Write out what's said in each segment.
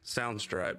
Soundstripe.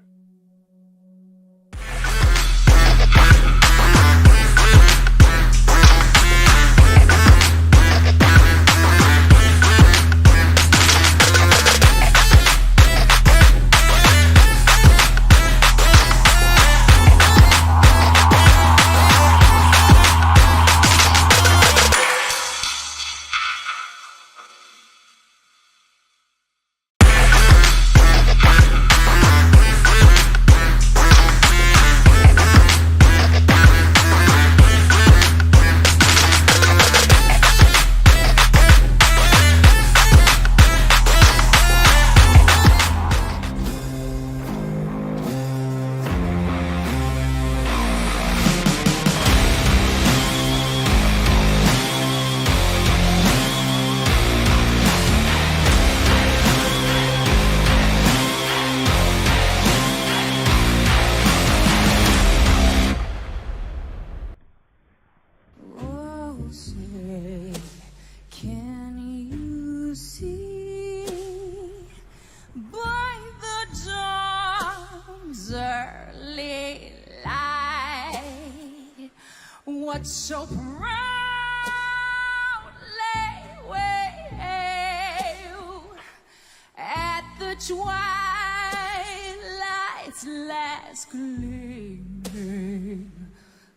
What so proudly wave at the twilight's last gleaming,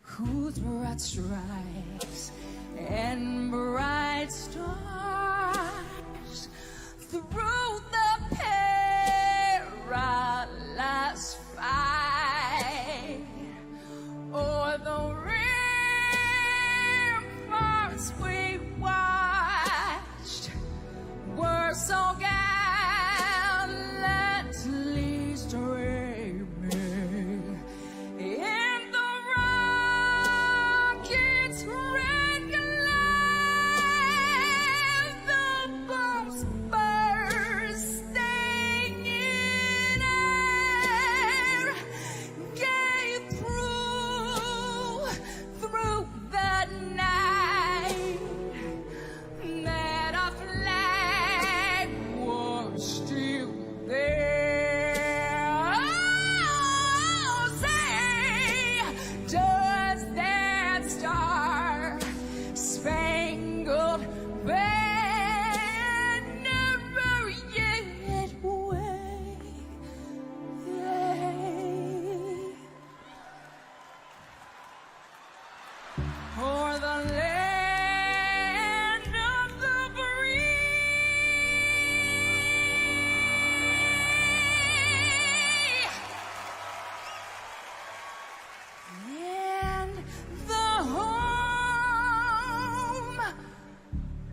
whose broad stripes and bright stars through the perilous fight o'er the we watched were so gallantly streaming in the rocket's red glare, the bombs bursting in air gave through the night that our flag was still there. Oh, say, does that star-spangled banner yet wave? O'er the land of the free and the home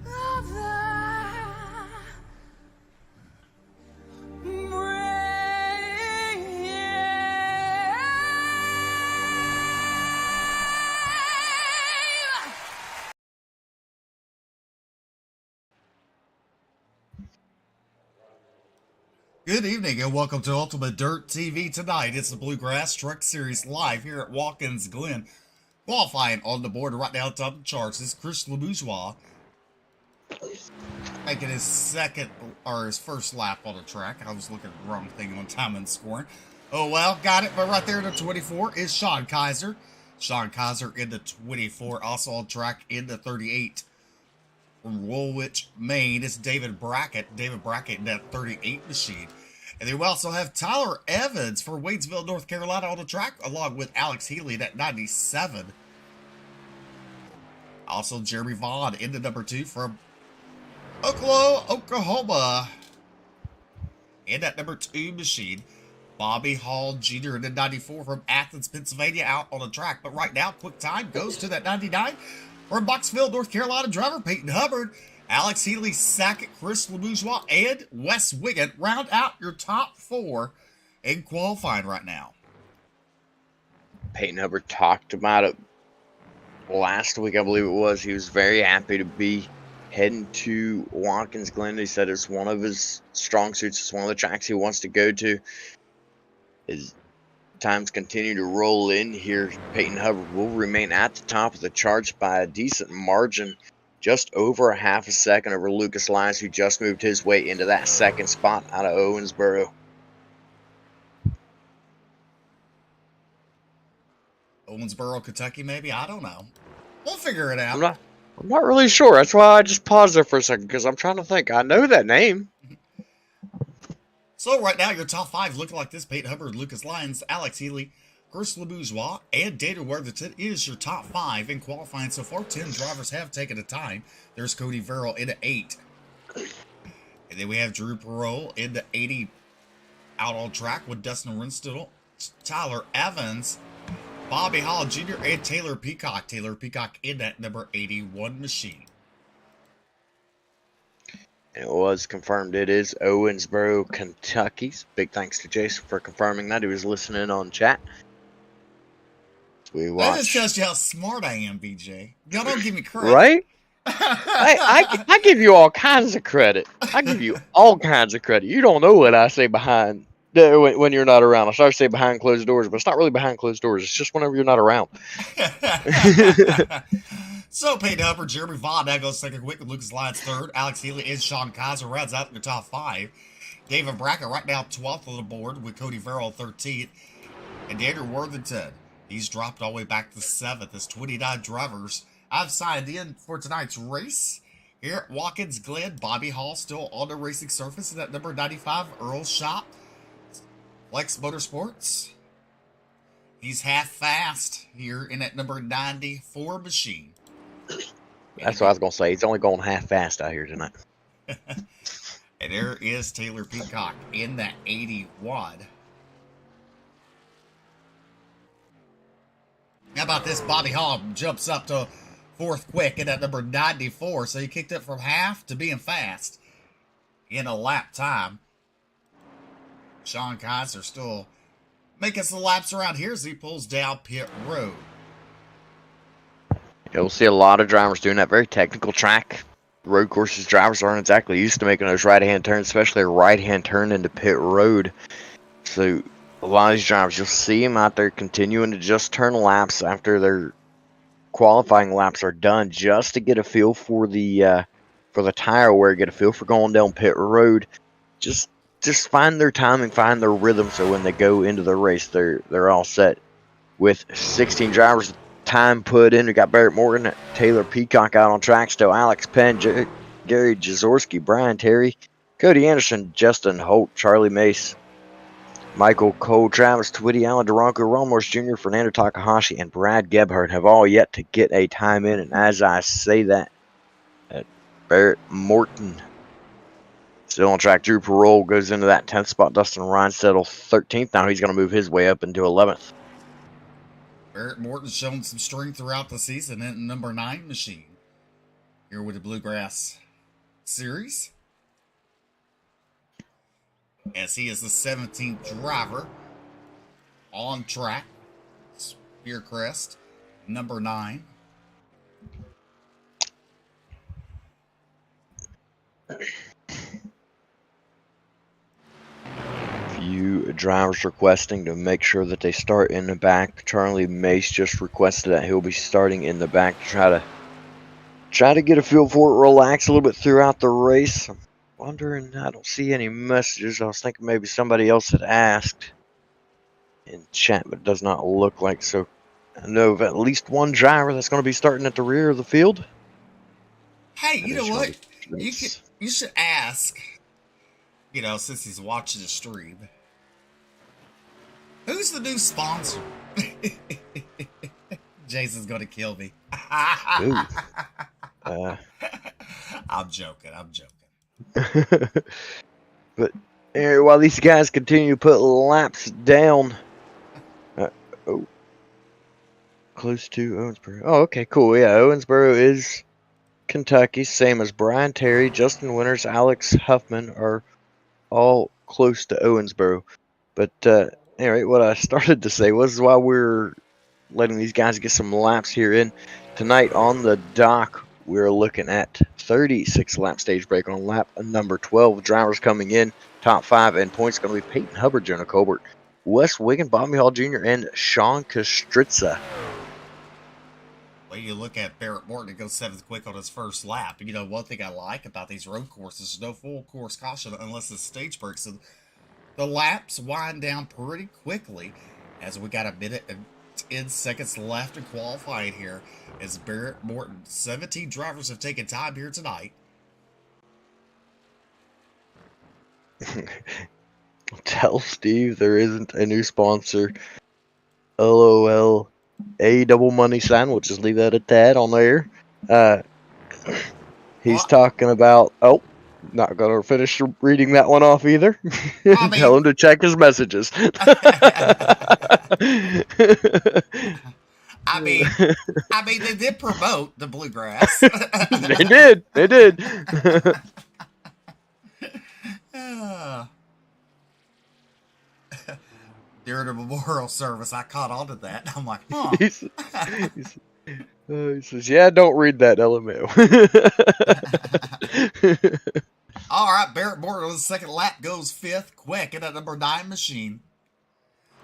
of the Good evening and welcome to Ultimate Dirt TV. Tonight it's the Bluegrass Truck Series live here at Watkins, Glen. Qualifying on the board right now, top of the charts is Chris LeBourgeois, making his first lap on the track. I was looking at the wrong thing on time and scoring. Oh well, got it. But right there in the 24 is Sean Kaiser. Sean Kaiser in the 24, also on track in the 38. From Woolwich, Maine, it's David Brackett. David Brackett in that 38 machine. And then we also have Tyler Evans for Waynesville, North Carolina on the track, along with Alex Healy at 97. Also, Jeremy Vaughn in the number 2 from Oklahoma. In that number 2 machine. Bobby Hall Jr. in the 94 from Athens, Pennsylvania, out on the track. But right now, quick time goes to that 99. From Boxville, North Carolina, driver Peyton Hubbard, Alex Healy, Sackett, Chris LeBourgeois, and Wes Wiggin round out your top 4 in qualifying right now. Peyton Hubbard talked about it last week, I believe it was. He was very happy to be heading to Watkins Glen. He said it's one of his strong suits. It's one of the tracks he wants to go to. His times continue to roll in here. Peyton Hubbard will remain at the top of the charts by a decent margin, just over a half a second over Lucas Lyons, who just moved his way into that second spot out of Owensboro. Owensboro, Kentucky, maybe? I don't know. We'll figure it out. I'm not really sure. That's why I just paused there for a second, because I'm trying to think. I know that name. So right now, your top 5 looking like this. Peyton Hubbard, Lucas Lyons, Alex Healy, Chris LeBourgeois, and Daniel Worthington is your top 5 in qualifying. So far, 10 drivers have taken a time. There's Cody Verrill in the 8. And then we have Drew Perot in the 80 out on track with Dustin Rinstidle, Tyler Evans, Bobby Hall Jr., and Taylor Peacock. Taylor Peacock in that number 81 machine. It was confirmed it is Owensboro, Kentucky. Big thanks to Jason for confirming that. He was listening on chat. We watched. That just tells you how smart I am, BJ. Y'all don't give me credit. Right? I give you all kinds of credit. I give you all kinds of credit. You don't know what I say behind when you're not around. I started to say behind closed doors, but it's not really behind closed doors. It's just whenever you're not around. So Peyton Hubbard, Jeremy Vaughn now goes second quick with Lucas Lyons third. Alex Healy and Sean Kaiser rounds out in the top 5. David Brackett right now 12th on the board with Cody Verrill 13th. And Daniel Worthington, he's dropped all the way back to 7th as 29 drivers I've signed in for tonight's race. Here at Watkins, Glen, Bobby Hall still on the racing surface in that number 95 Earl Shop. Flex Motorsports. He's half fast here in that number 94 machine. That's what I was going to say. He's only going half fast out here tonight. And there is Taylor Peacock in that 81. How about this? Bobby Hall jumps up to 4th quick in that number 94. So he kicked it from half to being fast in a lap time. Sean Kaiser still making some laps around here as he pulls down pit road. You'll see a lot of drivers doing that very technical track. Road courses drivers aren't exactly used to making those right-hand turns, especially a right-hand turn into pit road. So a lot of these drivers, you'll see them out there continuing to just turn laps after their qualifying laps are done, just to get a feel for the tire wear, get a feel for going down pit road. Just find their timing, find their rhythm, so when they go into the race, they're all set. With 16 drivers time put in, we got Barrett Morgan, Taylor Peacock out on track still, Alex Penn, Gary Jazorski, Brian Terry, Cody Anderson, Justin Holt, Charlie Mace, Michael Cole, Travis Twitty, Alan Duranko, Ron Morris Jr., Fernando Takahashi, and Brad Gebhardt have all yet to get a time in. And as I say that, Barrett Morton still on track. Drew Parole goes into that 10th spot. Dustin Reinsettle 13th. Now he's going to move his way up into 11th. Barrett Morton's shown some strength throughout the season in number 9 machine here with the Bluegrass Series, as he is the 17th driver on track. Spearcrest, number 9. Few drivers requesting to make sure that they start in the back. Charlie Mace just requested that he'll be starting in the back to try to get a feel for it, relax a little bit throughout the race. I'm wondering, I don't see any messages. I was thinking maybe somebody else had asked in chat, but it does not look like so. I know of at least one driver that's going to be starting at the rear of the field. Hey, you know what? You should ask, since he's watching the stream, who's the new sponsor? Jason's going to kill me. I'm joking. But anyway, while these guys continue to put laps down, close to Owensboro. Oh, okay, cool. Yeah, Owensboro is Kentucky, same as Brian Terry, Justin Winters, Alex Huffman are all close to Owensboro. But anyway, what I started to say was, while we're letting these guys get some laps here in tonight on the dock, we're looking at 36 lap stage break on lap number 12. Drivers coming in, top 5 and points going to be Peyton Hubbard, Jonah Colbert, Wes Wiggin, Bobby Hall Jr., and Sean Kostritza. Well, you look at Barrett Morton, to go 7th quick on his first lap. One thing I like about these road courses is no full course caution unless it's stage break. So the laps wind down pretty quickly, as we got a minute and in seconds left in qualifying here as Barrett Morton. 17 drivers have taken time here tonight. Tell Steve there isn't a new sponsor. LOL. A double money sign. We'll just leave that at that on there. He's What? talking about. Oh, not going to finish reading that one off either. I mean- Tell him to check his messages. I mean, they did promote the Bluegrass. They did. They did. During the memorial service, I caught on to that. I'm like, huh. He says, yeah, don't read that, LMAO. All right, Barrett Morton on the second lap goes fifth, quick in a number 9 machine.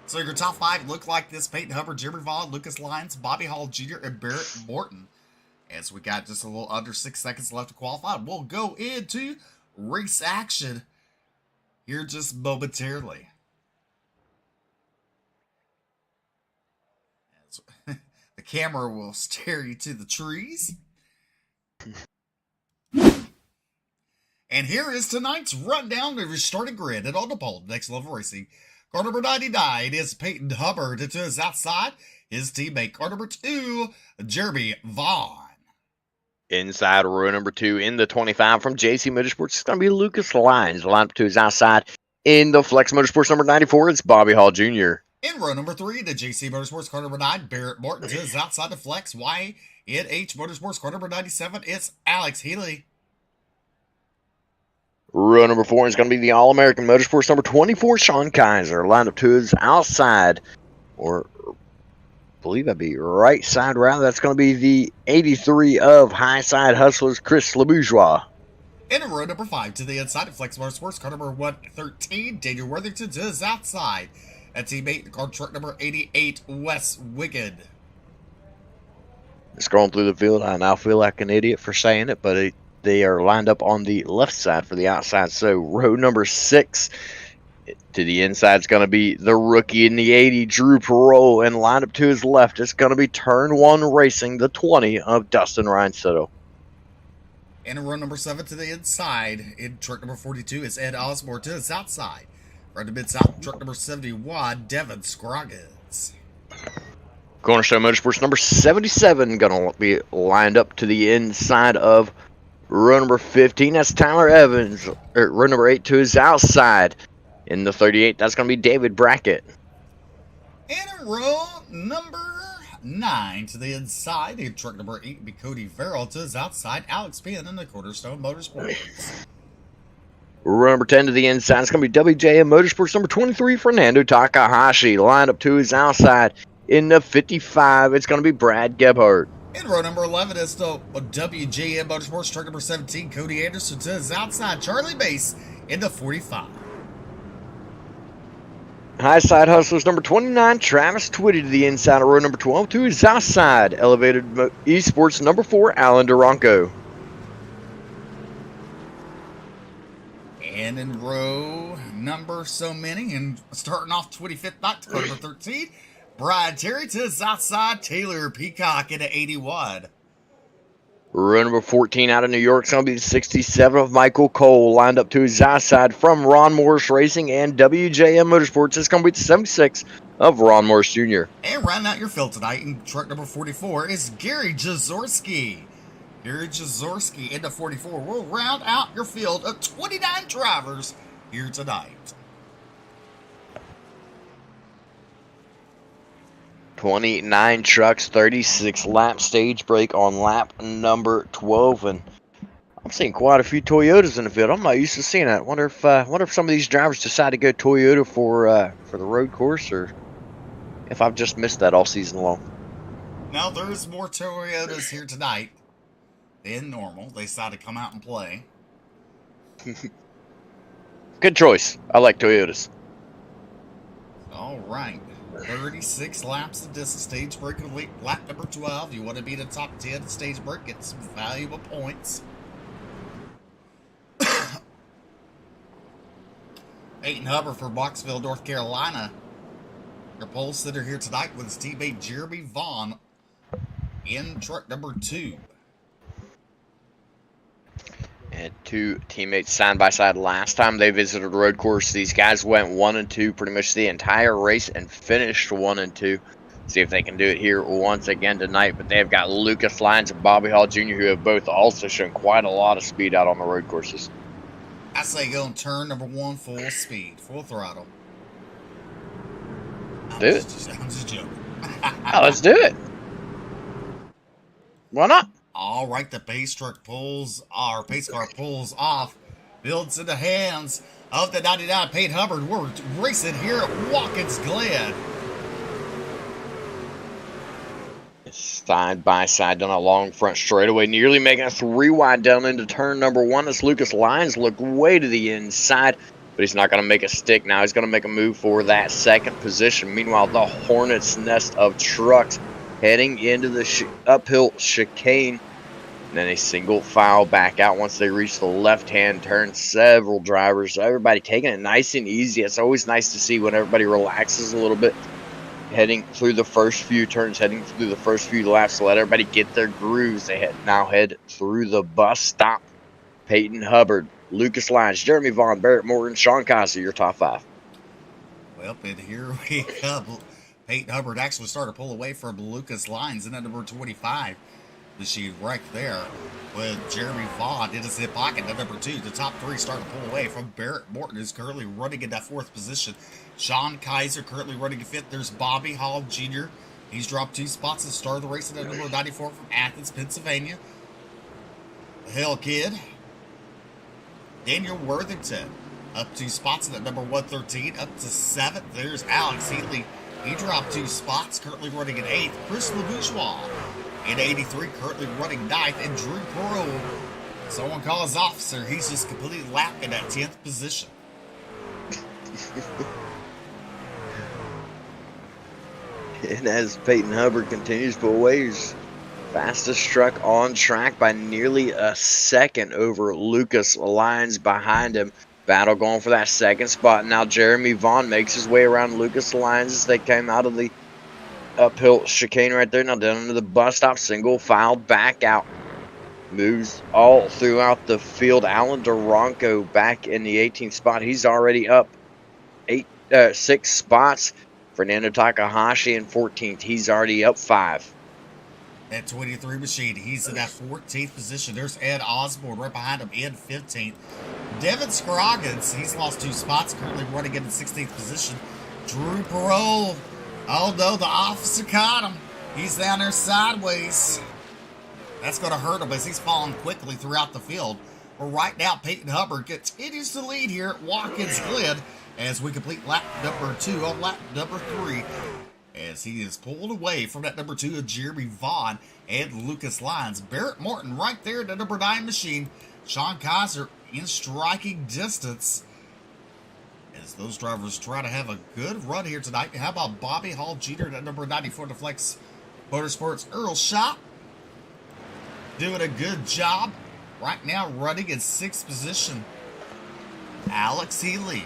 So your top 5 look like this: Peyton Hubbard, Jeremy Vaughn, Lucas Lyons, Bobby Hall Jr., and Barrett Morton. As we got just a little under 6 seconds left to qualify, we'll go into race action here just momentarily. The camera will stare you to the trees. And here is tonight's rundown of your starting grid. And on the pole, Next Level Racing, car number 99 is Peyton Hubbard. To his outside, his teammate, car number 2, Jeremy Vaughn. Inside row number 2 in the 25 from JC Motorsports, it's going to be Lucas Lyons. Lined up to his outside. In the Flex Motorsports number 94, it's Bobby Hall Jr. In row number 3, the JC Motorsports car number 9, Barrett Morton. To his outside, the Flex YNH Motorsports car number 97, it's Alex Healy. Row number 4 is going to be the All-American Motorsports number 24, Sean Kaiser. Lined up to his outside, or I believe that'd be right side rather. That's going to be the 83 of High Side Hustlers, Chris LeBourgeois. In row number 5, to the inside of Flex Motorsports car number 113, Daniel Worthington. To his outside, a teammate, car truck number 88, Wes Wiggin. Scrolling through the field, I now feel like an idiot for saying it, but they are lined up on the left side for the outside. So row number 6 to the inside is going to be the rookie in the 80, Drew Perot, and lined up to his left it's going to be Turn 1 Racing, the 20 of Dustin Reinsetto. In row number 7 to the inside, in truck number 42 is Ed Osborne. To his outside, right to mid-south, truck number 71, Devin Scroggins. Cornerstone Motorsports number 77 going to be lined up to the inside of row number 15. That's Tyler Evans. Row number 8 to his outside. In the 38, that's going to be David Brackett. In row number 9 to the inside, in truck number 8 will be Cody Farrell. To his outside, Alex Penn in the Cornerstone Motorsports. Row number 10 to the inside, it's going to be WJM Motorsports number 23, Fernando Takahashi. Lined up to his outside. In the 55, it's going to be Brad Gebhardt. In row number 11 is the WJM Motorsports truck number 17, Cody Anderson. To his outside, Charlie Bass in the 45. High Side Hustlers number 29, Travis Twitty to the inside of row number 12. To his outside, Elevated Esports number 4, Alan Duranco. And in row number so many, and starting off 25th, not number 13, Brian Terry. To his outside, Taylor Peacock in the 81. Row number 14 out of New York is going to be the 67 of Michael Cole. Lined up to his outside from Ron Morris Racing and WJM Motorsports. It's going to be the 76 of Ron Morris Jr. And rounding out your field tonight in truck number 44 is Gary Jazorski. Gary Jazorski in the 44 will round out your field of 29 drivers here tonight. 29 trucks, 36 lap stage break on lap number 12, and I'm seeing quite a few Toyotas in the field. I'm not used to seeing that. Wonder if some of these drivers decide to go Toyota for the road course, or if I've just missed that all season long. Now there's more Toyotas here tonight than normal. They decided to come out and play. Good choice. I like Toyotas. All right. 36 laps to distance stage break of lap number 12. You want to be in the top 10 stage break, get some valuable points. Peyton Hubbard for Boxville, North Carolina. Your pole sitter here tonight with his teammate Jeremy Vaughn in truck number 2. And 2 teammates side by side. Last time they visited a road course, these guys went 1 and 2 pretty much the entire race and finished 1 and 2. See if they can do it here once again tonight. But they've got Lucas Lyons and Bobby Hall Jr., who have both also shown quite a lot of speed out on the road courses. I say go on turn number 1, full speed, full throttle. I'm just joking. Oh, let's do it. Why not? All right, the pace car pulls off, builds in the hands of the 99 Peyton Hubbard. We're racing here at Watkins, Glen. Side by side down a long front straightaway, nearly making a 3 wide down into turn number 1 as Lucas Lyons looked way to the inside, but he's not going to make a stick now. He's going to make a move for that second position. Meanwhile, the Hornet's nest of trucks heading into the uphill chicane. And then a single file back out once they reach the left-hand turn. Several drivers, everybody taking it nice and easy. It's always nice to see when everybody relaxes a little bit, heading through the first few turns, heading through the first few laps to let everybody get their grooves. They now head through the bus stop. Peyton Hubbard, Lucas Lyons, Jeremy Vaughn, Barrett Morgan, Sean Kaiser, your top 5. Well, and here we come. Peyton Hubbard actually started to pull away from Lucas Lyons in at number 25. She wrecked there with Jeremy Vaughn in his hip pocket at number 2. The top 3 start to pull away from Barrett Morton, who's currently running in that 4th position. Sean Kaiser currently running in 5th. There's Bobby Hall Jr. He's dropped 2 spots and started the race at number 94 from Athens, Pennsylvania. Hell Kid. Daniel Worthington up 2 spots at number 113. Up to 7th, there's Alex Healy. He dropped 2 spots, currently running in 8th. Chris LeBourgeois in 83, currently running 9th. And Drew Perot, someone call his officer. He's just completely lapped in that 10th position. And as Peyton Hubbard continues to pull away, he's fastest truck on track by nearly a second over Lucas Lyons behind him. Battle going for that second spot. Now Jeremy Vaughn makes his way around Lucas Lyons as they came out of the uphill chicane right there. Now down into the bus stop, single file back out. Moves all throughout the field. Alan Duranko back in the 18th spot. He's already up 6 spots. Fernando Takahashi in 14th. He's already up 5. That 23 machine, he's in that 14th position. There's Ed Osborne right behind him in 15th. Devin Scroggins, he's lost 2 spots, currently running in the 16th position. Drew Parole, oh no, the officer caught him. He's down there sideways. That's going to hurt him as he's falling quickly throughout the field. But right now, Peyton Hubbard continues to lead here at Watkins Glen as we complete lap number 2 on lap number 3. As he is pulled away from that number 2 of Jeremy Vaughn and Lucas Lyons. Barrett Morton right there at the number 9 machine. Sean Kaiser in striking distance as those drivers try to have a good run here tonight. How about Bobby Hall Jr. at number 94 to Flex Motorsports? Earl Shop doing a good job right now, running in 6th position. Alex Healy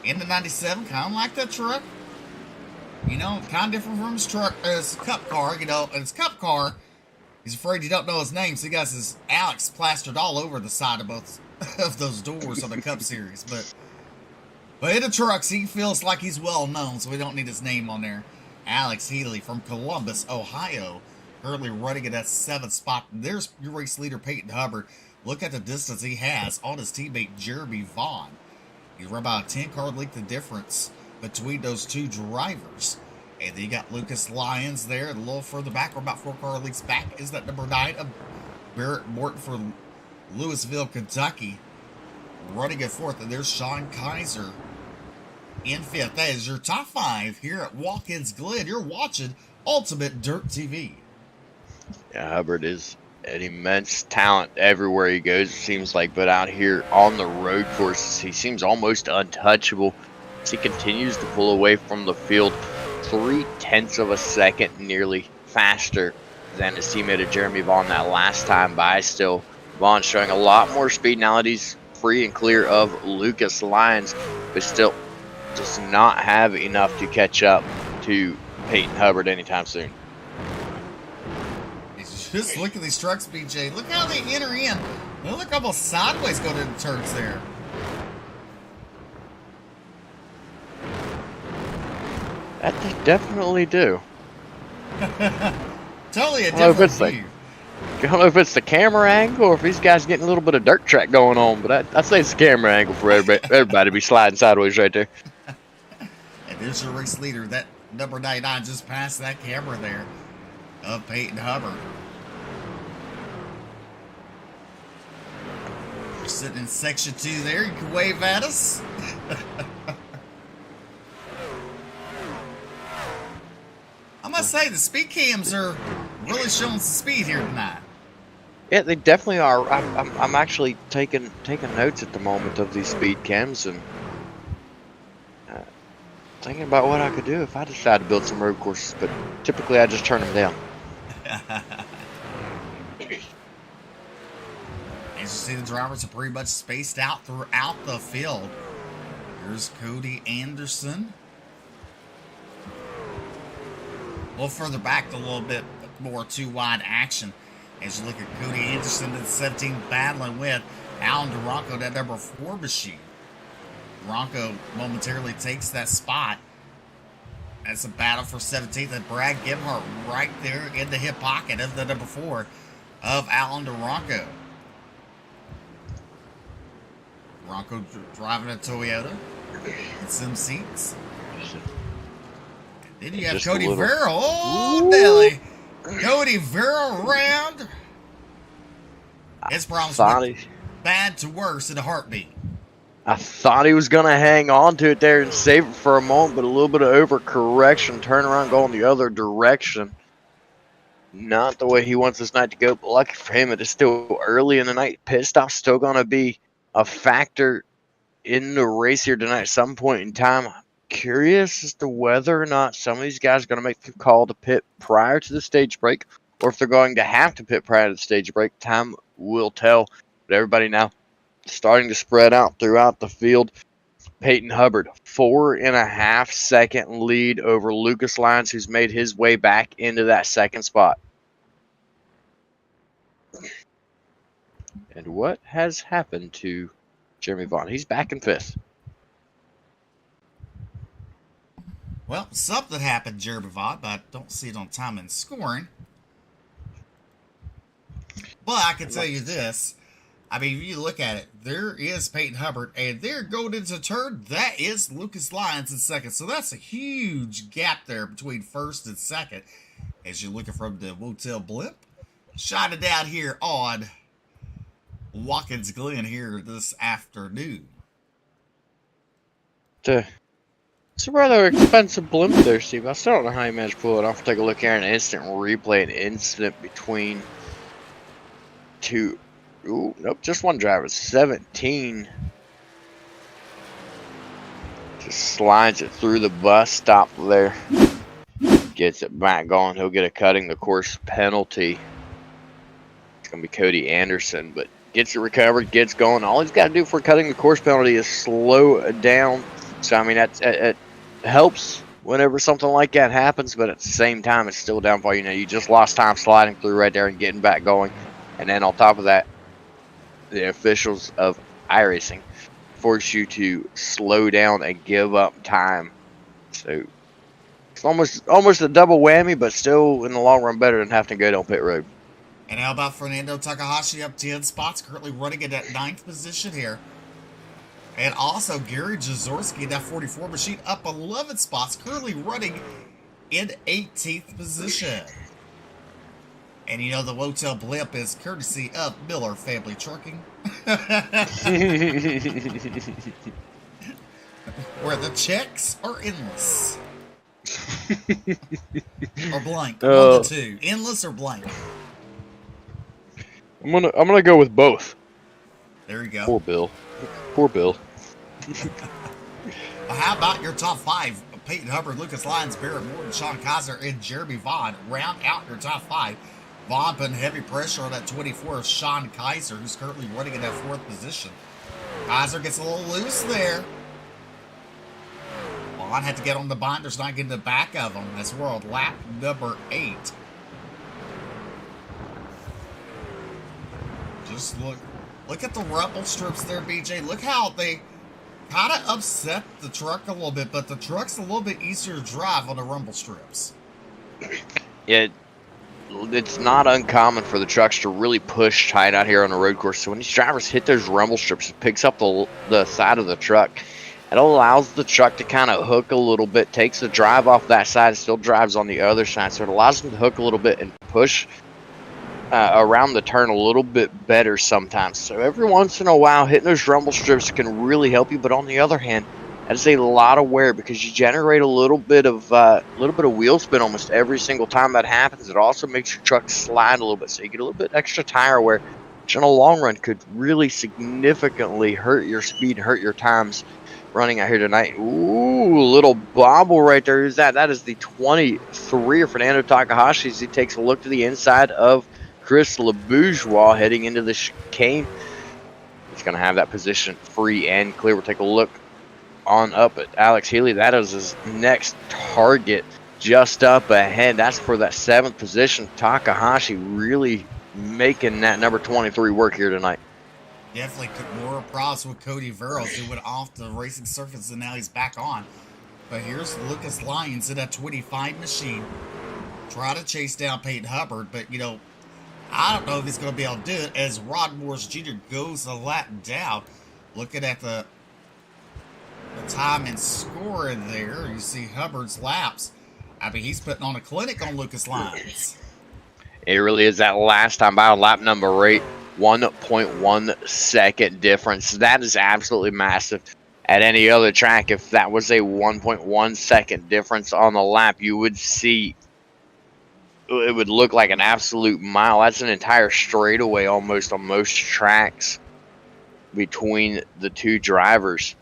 in the 97, kind of like that truck. You know, kind of different from his truck, his cup car, you know, and his cup car, he's afraid you don't know his name, so he got his Alex plastered all over the side of both of those doors on the Cup Series. But in the trucks, he feels like he's well known, so we don't need his name on there. Alex Healy from Columbus, Ohio, currently running at that 7th spot. There's your race leader, Peyton Hubbard. Look at the distance he has on his teammate, Jeremy Vaughn. He's run about a 10-car length of difference between those 2 drivers. And then you got Lucas Lyons there. A little further back, or about 4 car lengths back, is that number 9 of Barrett Morton for Louisville, Kentucky. Running at 4th, and there's Sean Kaiser in 5th. That is your top 5 here at Watkins Glen. You're watching Ultimate Dirt TV. Yeah, Hubbard is an immense talent everywhere he goes, it seems like. But out here on the road courses, he seems almost untouchable. He continues to pull away from the field 0.3 of a second nearly faster than his teammate Jeremy Vaughn that last time by. Still, Vaughn showing a lot more speed now that he's free and clear of Lucas Lyons, but still does not have enough to catch up to Peyton Hubbard anytime soon. Just look at these trucks, BJ. Look how they enter in. They look almost sideways going into turns there. That they definitely do. Totally a I don't know if different it's view. I don't know if it's the camera angle or if these guys getting a little bit of dirt track going on, but I'd say it's the camera angle for everybody to be sliding sideways right there. And there's your race leader. That number 99 just passed that camera there of Peyton Hubbard. We're sitting in section 2 there. You can wave at us. I must say, the speed cams are really showing some speed here tonight. Yeah, they definitely are. I'm actually taking notes at the moment of these speed cams and thinking about what I could do if I decide to build some road courses, but typically I just turn them down. As you see, the drivers are pretty much spaced out throughout the field. Here's Cody Anderson. A little further back, a little bit more too wide action. As you look at Cody Anderson at 17 battling with Alan DeRonco, that number 4 machine. DeRonco momentarily takes that spot. That's a battle for 17th, and Brad Gebhardt right there in the hip pocket of the number 4 of Alan DeRonco. DeRonco driving a Toyota in some seats. Then you have Just Cody a little. Verrill. Oh, Nelly. Cody Verrill around. His problems went bad to worse in a heartbeat. I thought he was going to hang on to it there and save it for a moment, but a little bit of overcorrection, turn around, going the other direction. Not the way he wants this night to go, but lucky for him, it is still early in the night. Pit stop's still going to be a factor in the race here tonight at some point in time. I'm curious as to whether or not some of these guys are going to make the call to pit prior to the stage break, or if they're going to have to pit prior to the stage break. Time will tell, but everybody now starting to spread out throughout the field. Peyton Hubbard, 4.5 second lead over Lucas Lyons, who's made his way back into that second spot. And what has happened to Jeremy Vaughn? He's back in 5th. Well, something happened, Jeremy Vaughn, but I don't see it on time and scoring. But I can tell you this. I mean, if you look at it, there is Peyton Hubbard, and there going into turn, that is Lucas Lyons in 2nd. So that's a huge gap there between 1st and 2nd. As you're looking from the Motel Blimp, shining down here on Watkins Glen here this afternoon. It's a rather expensive blimp there, Steve. I still don't know how you managed to pull it off. Take a look here, an instant replay, an incident between two. Ooh, nope, just one driver. 17. Just slides it through the bus stop there. Gets it back going. He'll get a cutting the course penalty. It's going to be Cody Anderson, but gets it recovered, gets going. All he's got to do for cutting the course penalty is slow down. So, I mean, it helps whenever something like that happens, but at the same time, it's still downfall. You know, you just lost time sliding through right there and getting back going. And then on top of that, the officials of iRacing force you to slow down and give up time. So it's almost a double whammy, but still in the long run better than having to go down pit road. And how about Fernando Takahashi up 10 spots, currently running in that 9th position here. And also Gary Jazorski, that 44 machine, up 11 spots, currently running in 18th position. And you know the Motel Blimp is courtesy of Miller Family Trucking. Where the checks are endless. Or blank. One of the two. Endless or blank. I'm gonna go with both. There you go. Poor Bill. Poor Bill. Well, how about your top 5? Peyton Hubbard, Lucas Lyons, Barrett Morton, Sean Kaiser, and Jeremy Vaughn round out your top 5. Vaughn putting heavy pressure on that 24 of Sean Kaiser, who's currently running in that 4th position. Kaiser gets a little loose there. Vaughn had to get on the binders, not getting the back of him as we're on lap number 8. Just look at the rumble strips there, BJ. Look how they kind of upset the truck a little bit, but the truck's a little bit easier to drive on the rumble strips. It's not uncommon for the trucks to really push tight out here on the road course. So when these drivers hit those rumble strips, it picks up the side of the truck. It allows the truck to kind of hook a little bit, takes the drive off that side, still drives on the other side. So it allows them to hook a little bit and push around the turn a little bit better sometimes. So every once in a while, hitting those rumble strips can really help you. But on the other hand, that is a lot of wear because you generate a little bit of wheel spin almost every single time that happens. It also makes your truck slide a little bit, so you get a little bit extra tire wear, which in the long run could really significantly hurt your speed and hurt your times running out here tonight. Ooh, little bobble right there. Who's that? That is the 23 of Fernando Takahashi as he takes a look to the inside of Chris LeBourgeois heading into the chicane. He's going to have that position free and clear. We'll take a look on up at Alex Healy. That is his next target just up ahead. That's for that 7th position. Takahashi really making that number 23 work here tonight. Definitely took more problems with Cody Verrills, who went off the racing surface and now he's back on. But here's Lucas Lyons in that 25 machine. Try to chase down Peyton Hubbard, but you know, I don't know if he's going to be able to do it as Rod Morris Jr. goes a lap down. Looking at the time and score in there, you see Hubbard's laps. I mean, he's putting on a clinic on Lucas Lyons. It really is that last time by on lap number 8, 1.1 second difference. That is absolutely massive. At any other track, if that was a 1.1 second difference on the lap, you would see it would look like an absolute mile. That's an entire straightaway almost on most tracks between the two drivers.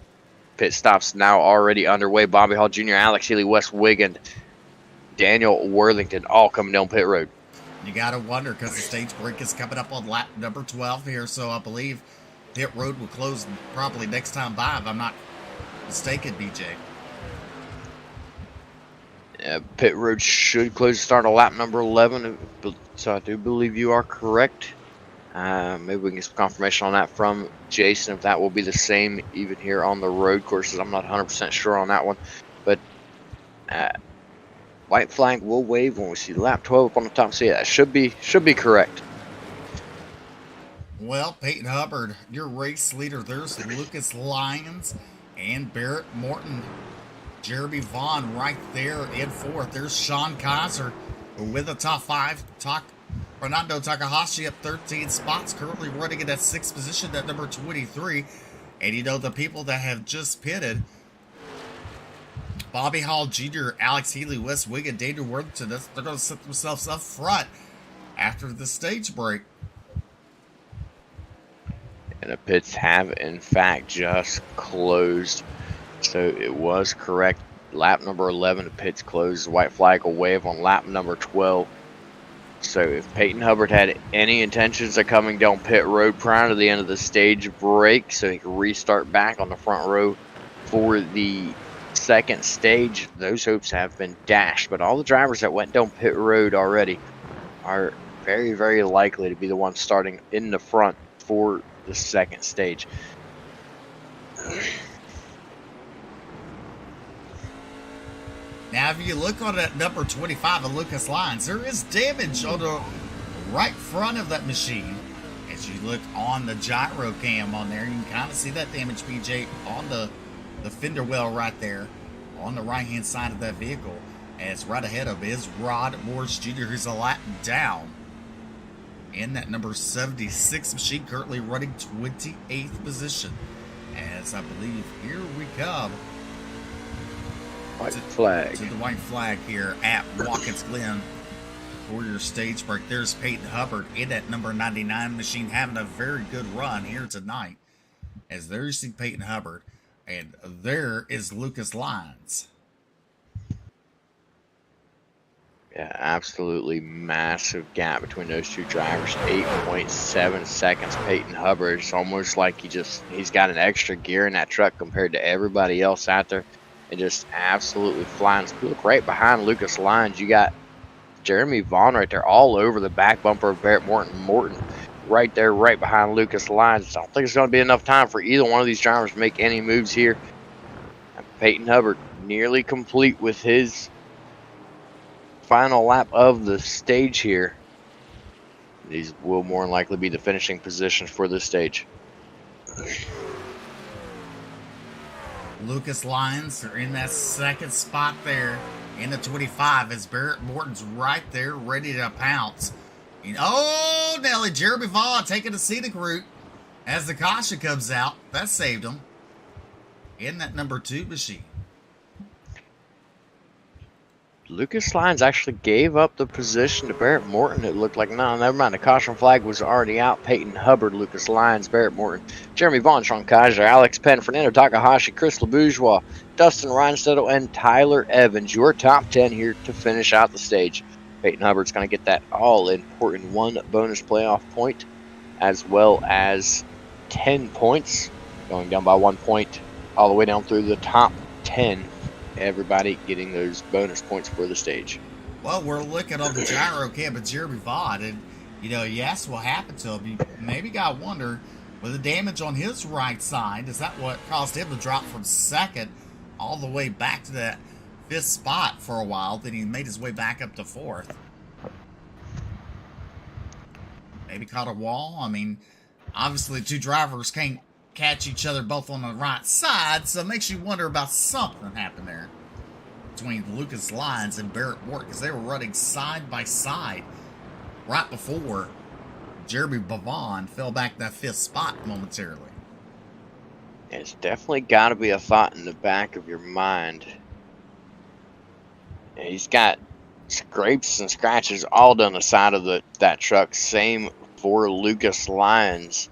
Pit stops now already underway. Bobby Hall Jr., Alex Healy, Wes Wiggin, Daniel Worthington all coming down pit road. You got to wonder because the stage break is coming up on lap number 12 here, so I believe pit road will close probably next time by if I'm not mistaken, BJ. Pit road should close to start on lap number 11, so I do believe you are correct. Maybe we can get some confirmation on that from Jason if that will be the same even here on the road courses. I'm not 100% sure on that one, but white flag will wave when we see lap 12 up on the top. So yeah, that should be correct. Well, Peyton Hubbard, your race leader. There's Lucas Lyons and Barrett Morton. Jeremy Vaughn right there in 4th. There's Sean Kaiser with the top 5. Fernando Takahashi up 13 spots, currently running in that 6th position at number 23. And you know, the people that have just pitted, Bobby Hall Jr., Alex Healy, Wes Wiggin, Daniel Worthington, they're going to set themselves up front after the stage break. And the pits have, in fact, just closed. So it was correct. Lap number 11, the pits closed. The white flag will wave on lap number 12. So if Peyton Hubbard had any intentions of coming down pit road prior to the end of the stage break so he could restart back on the front row for the 2nd stage, those hopes have been dashed. But all the drivers that went down pit road already are very, very likely to be the ones starting in the front for the 2nd stage. Now, if you look on that number 25 of Lucas Lyons, there is damage on the right front of that machine. As you look on the gyro cam on there, you can kind of see that damage, BJ, on the fender well right there on the right-hand side of that vehicle. As right ahead of is Rod Morris Jr., who's a lap down in that number 76 machine, currently running 28th position. As I believe, here we come. White flag. To the white flag here at Watkins Glen for your stage break. There's Peyton Hubbard in that number 99 machine having a very good run here tonight. As there you see Peyton Hubbard. And there is Lucas Lyons. Yeah, absolutely massive gap between those two drivers. 8.7 seconds. Peyton Hubbard. It's almost like he's got an extra gear in that truck compared to everybody else out there. and just absolutely flying. So look right behind Lucas Lyons. You got Jeremy Vaughn right there all over the back bumper of Barrett Morton. Morton right there, right behind Lucas Lyons. I don't think it's going to be enough time for either one of these drivers to make any moves here. And Peyton Hubbard nearly complete with his final lap of the stage here. These will more than likely be the finishing positions for this stage. Lucas Lyons are in that second spot there in the 25 as Barrett Morton's right there ready to pounce. And, oh, Nelly, Jeremy Vaughn taking a scenic route as the caution comes out. That saved him in that number 2 machine. Lucas Lyons actually gave up the position to Barrett Morton. It looked like, no, never mind. The caution flag was already out. Peyton Hubbard, Lucas Lyons, Barrett Morton, Jeremy Vaughn, Sean Kaiser, Alex Penn, Fernando Takahashi, Chris LeBourgeois, Dustin Reinstedt, and Tyler Evans. Your top 10 here to finish out the stage. Peyton Hubbard's going to get that all-important 1 bonus playoff point, as well as 10 points, going down by 1 point all the way down through the top 10. Everybody getting those bonus points for the stage. Well, we're looking on the gyro cam of Jeremy Vaughn, and you asked what happened to him. You maybe got to wonder, with the damage on his right side, is that what caused him to drop from second all the way back to that 5th spot for a while? Then he made his way back up to 4th. Maybe caught a wall. I mean, obviously 2 drivers can't catch each other both on the right side, so it makes you wonder about something happened there between Lucas Lyons and Barrett Morton, because they were running side by side right before Jeremy Vaughn fell back that 5th spot momentarily. It's definitely got to be a thought in the back of your mind. And he's got scrapes and scratches all down the side of that truck. Same for Lucas Lyons.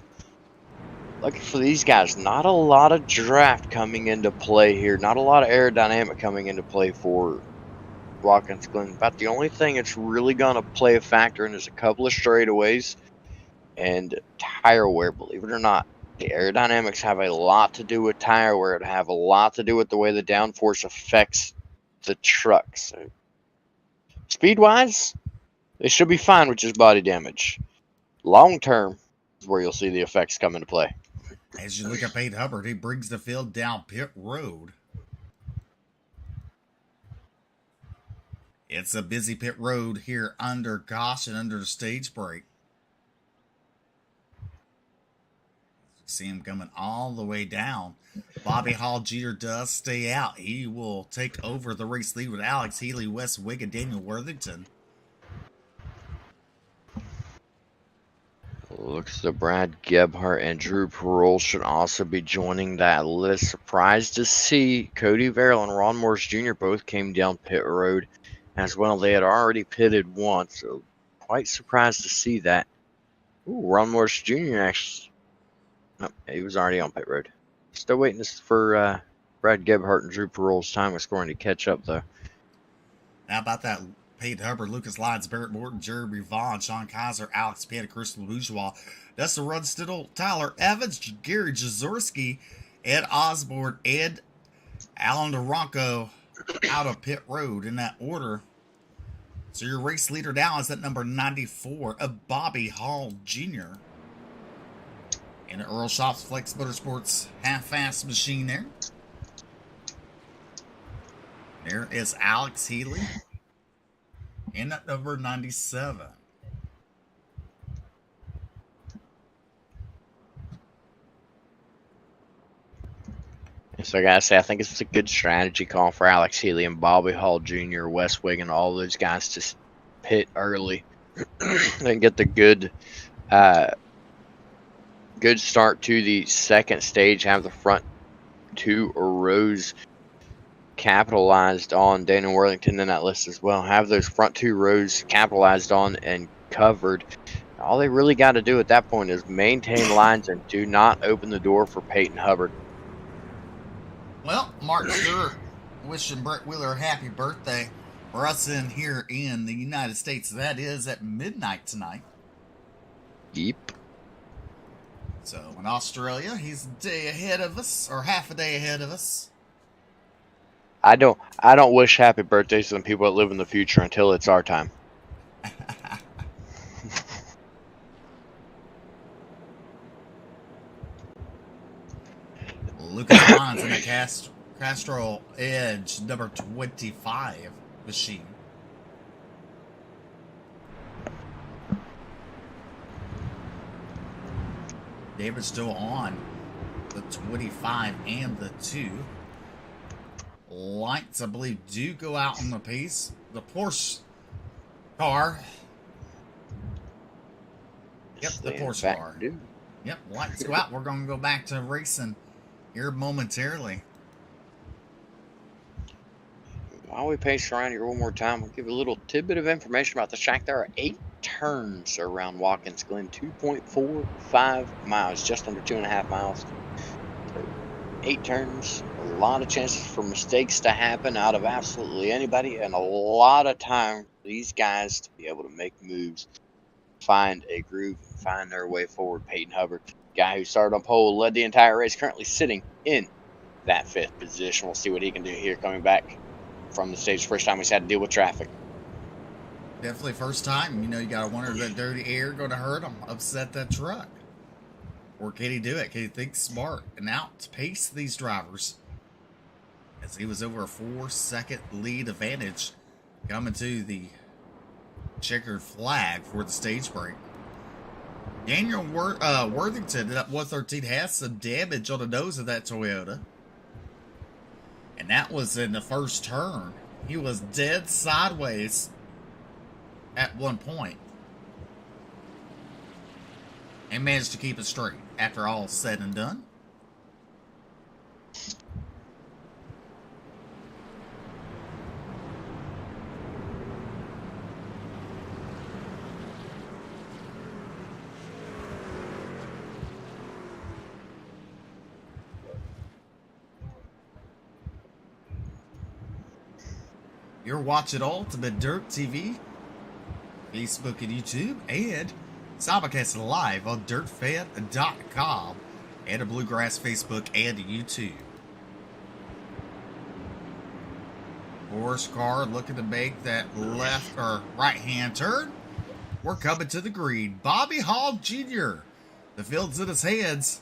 Looking for these guys, not a lot of draft coming into play here. Not a lot of aerodynamic coming into play for Watkins Glen. About the only thing that's really going to play a factor in is a couple of straightaways and tire wear. Believe it or not, the aerodynamics have a lot to do with tire wear. It have a lot to do with the way the downforce affects the truck. So, speed-wise, they should be fine with just body damage. Long term is where you'll see the effects come into play. As you look at Peyton Hubbard, he brings the field down pit road. It's a busy pit road here under caution, under the stage break. See him coming all the way down. Bobby Hall Jr. does stay out. He will take over the race lead with Alex Healy, Wes Wig, and Daniel Worthington. Looks like Brad Gebhardt and Drew Parole should also be joining that list. Surprised to see Cody Verrill and Ron Morris Jr. both came down pit road as well. They had already pitted once, so quite surprised to see that. Ooh, Ron Morris Jr. actually, oh, he was already on pit road. Still waiting for Brad Gebhardt and Drew Parole's time of scoring to catch up, though. How about that? Peyton Hubbard, Lucas Lyons, Barrett Morton, Jeremy Vaughn, Sean Kaiser, Alex Penn, Chris LeBourgeois, Dustin Runstidle, Tyler Evans, Gary Jazorski, Ed Osborne, Ed Alan DeRonco out of pit road in that order. So your race leader now is at number 94 of Bobby Hall Jr. in the Earl Shops Flex Motorsports half-fast machine there. There is Alex Healy in at number 97. So I gotta say, I think it's a good strategy call for Alex Healy and Bobby Hall Jr., Wes Wig, and all those guys to pit early and get the good start to the second stage. Have the front 2 rows capitalized on. Daniel Worthington in that list as well. Have those front 2 rows capitalized on and covered. All they really got to do at that point is maintain lines and do not open the door for Peyton Hubbard. Well, Mark Stewart wishing Brett Wheeler a happy birthday. For us in here in the United States, that is at midnight tonight. Yep. So in Australia, he's a day ahead of us, or half a day ahead of us. I don't wish happy birthdays to the people that live in the future until it's our time. Lucas Bonds in that Castrol Edge number 25 machine. David still on the 25 and the 2. Lights, I believe, do go out on the piece. The Porsche car. Yep, the Porsche car. Yep, lights go out. We're going to go back to racing here momentarily. While we pace around here one more time, I'll give you a little tidbit of information about the track. There are 8 turns around Watkins Glen, 2.45 miles, just under 2.5 miles. So 8 turns, a lot of chances for mistakes to happen out of absolutely anybody, and a lot of time for these guys to be able to make moves, find a groove, find their way forward. Peyton Hubbard, guy who started on pole, led the entire race, currently sitting in that 5th position. We'll see what he can do here coming back from the stage. First time he's had to deal with traffic. Definitely first time. You know, you got to wonder if that dirty air going to hurt him, upset that truck. Or can he do it? Can he think smart and outpace these drivers? As he was over a 4-second lead advantage coming to the checkered flag for the stage break. Daniel Worthington at 113 has some damage on the nose of that Toyota. And that was in the first turn. He was dead sideways at one point. And managed to keep it straight after all said and done. You're watching Ultimate Dirt TV, Facebook and YouTube, and simulcast live on dirtfan.com and a Bluegrass Facebook and YouTube. Porsche car looking to make that left or right hand turn. We're coming to the green. Bobby Hall Jr. The field's in his hands.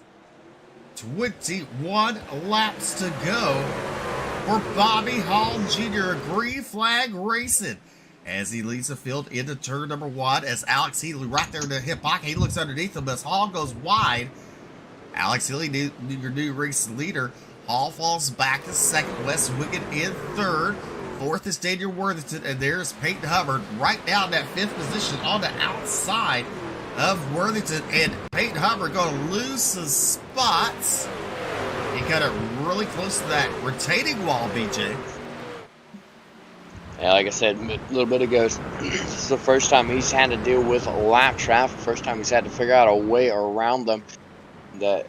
21 laps to go for Bobby Hall Jr. Green flag racing as he leads the field into turn number 1 as Alex Healy right there in the hip pocket. He looks underneath him as Hall goes wide. Alex Healy, your new race leader. Hall falls back to second. Wes Wiggin in third. Fourth is Daniel Worthington, and there's Peyton Hubbard right down that 5th position on the outside of Worthington. And Peyton Hubbard going to lose some spots. He got it really close to that retaining wall, BJ. Yeah, like I said a little bit ago, this is the first time he's had to deal with lap traffic. First time he's had to figure out a way around them. And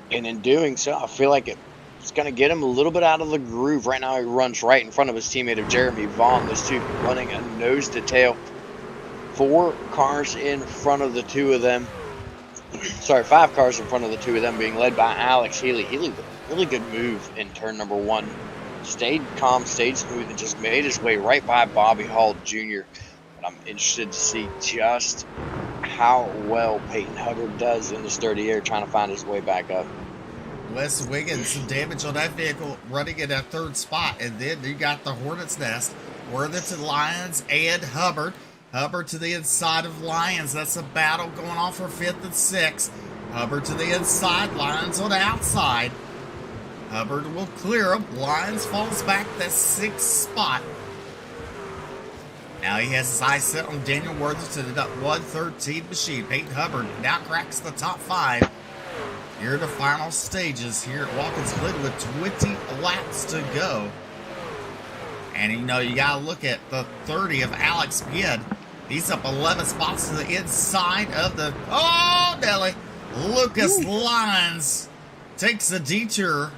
in doing so, I feel like it's going to get him a little bit out of the groove. Right now, he runs right in front of his teammate of Jeremy Vaughn. Those two running a nose to tail. 4 cars in front of the 2 of them. Sorry, 5 cars in front of the 2 of them, being led by Alex Healy. Healy with a really good move in turn number 1. Stayed calm, stayed smooth, and just made his way right by Bobby Hall Jr. But I'm interested to see just how well Peyton Hubbard does in this dirty air, trying to find his way back up. Wes Wiggins, some damage on that vehicle, running in that 3rd spot. And then you got the Hornet's Nest, Worthington, Lyons, and Hubbard. Hubbard to the inside of Lyons. That's a battle going on for 5th and 6th. Hubbard to the inside, Lyons on the outside. Hubbard will clear him. Lyons falls back that 6th spot. Now he has his eyes set on Daniel Worthington in that 113 machine. Peyton Hubbard now cracks the top 5. Here are the final stages here at Watkins Glen with 20 laps to go. And you know, you got to look at the 30 of Alex Kidd. He's up 11 spots to the inside of the... Oh, Nelly! Lucas Lyons takes a detour.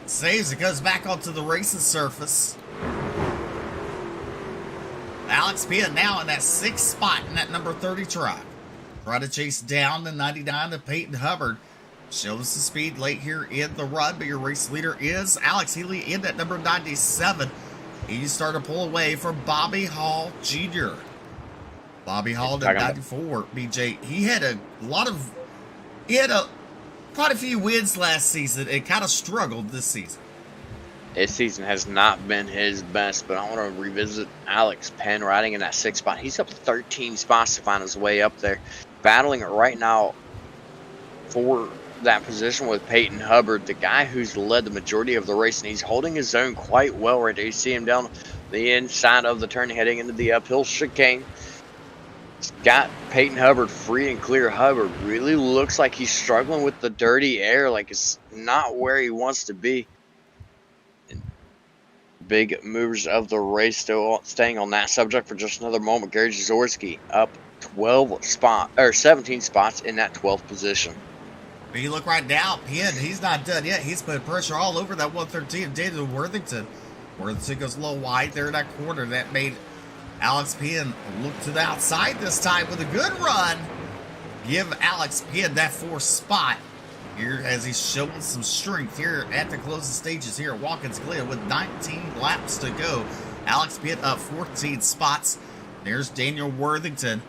Saves it, goes back onto the racing surface. Alex Kidd now in that 6th spot in that number 30 truck. Try to chase down the 99 of Peyton Hubbard. Show us the speed late here in the run, but your race leader is Alex Healy in at number 97. He started to pull away from Bobby Hall Jr. Bobby Hall at 94. BJ, he had quite a few wins last season and kind of struggled this season. This season has not been his best, but I want to revisit Alex Penn riding in that 6th spot. He's up 13 spots to find his way up there, battling it right now for that position with Peyton Hubbard, the guy who's led the majority of the race, and he's holding his own quite well right there. You see him down the inside of the turn heading into the uphill chicane. He's got Peyton Hubbard free and clear. Hubbard really looks like he's struggling with the dirty air, like it's not where he wants to be. And big movers of the race still staying on that subject for just another moment. Gary Jaworski up 17 spots in that 12th position. But you look right now, Penn, he's not done yet. He's put pressure all over that 113 Daniel Worthington. Worthington goes a little wide there in that corner. That made Alex Penn look to the outside this time with a good run. Give Alex Penn that 4th spot here as he's showing some strength here at the closing stages here at Watkins Glen with 19 laps to go. Alex Penn up 14 spots. There's Daniel Worthington.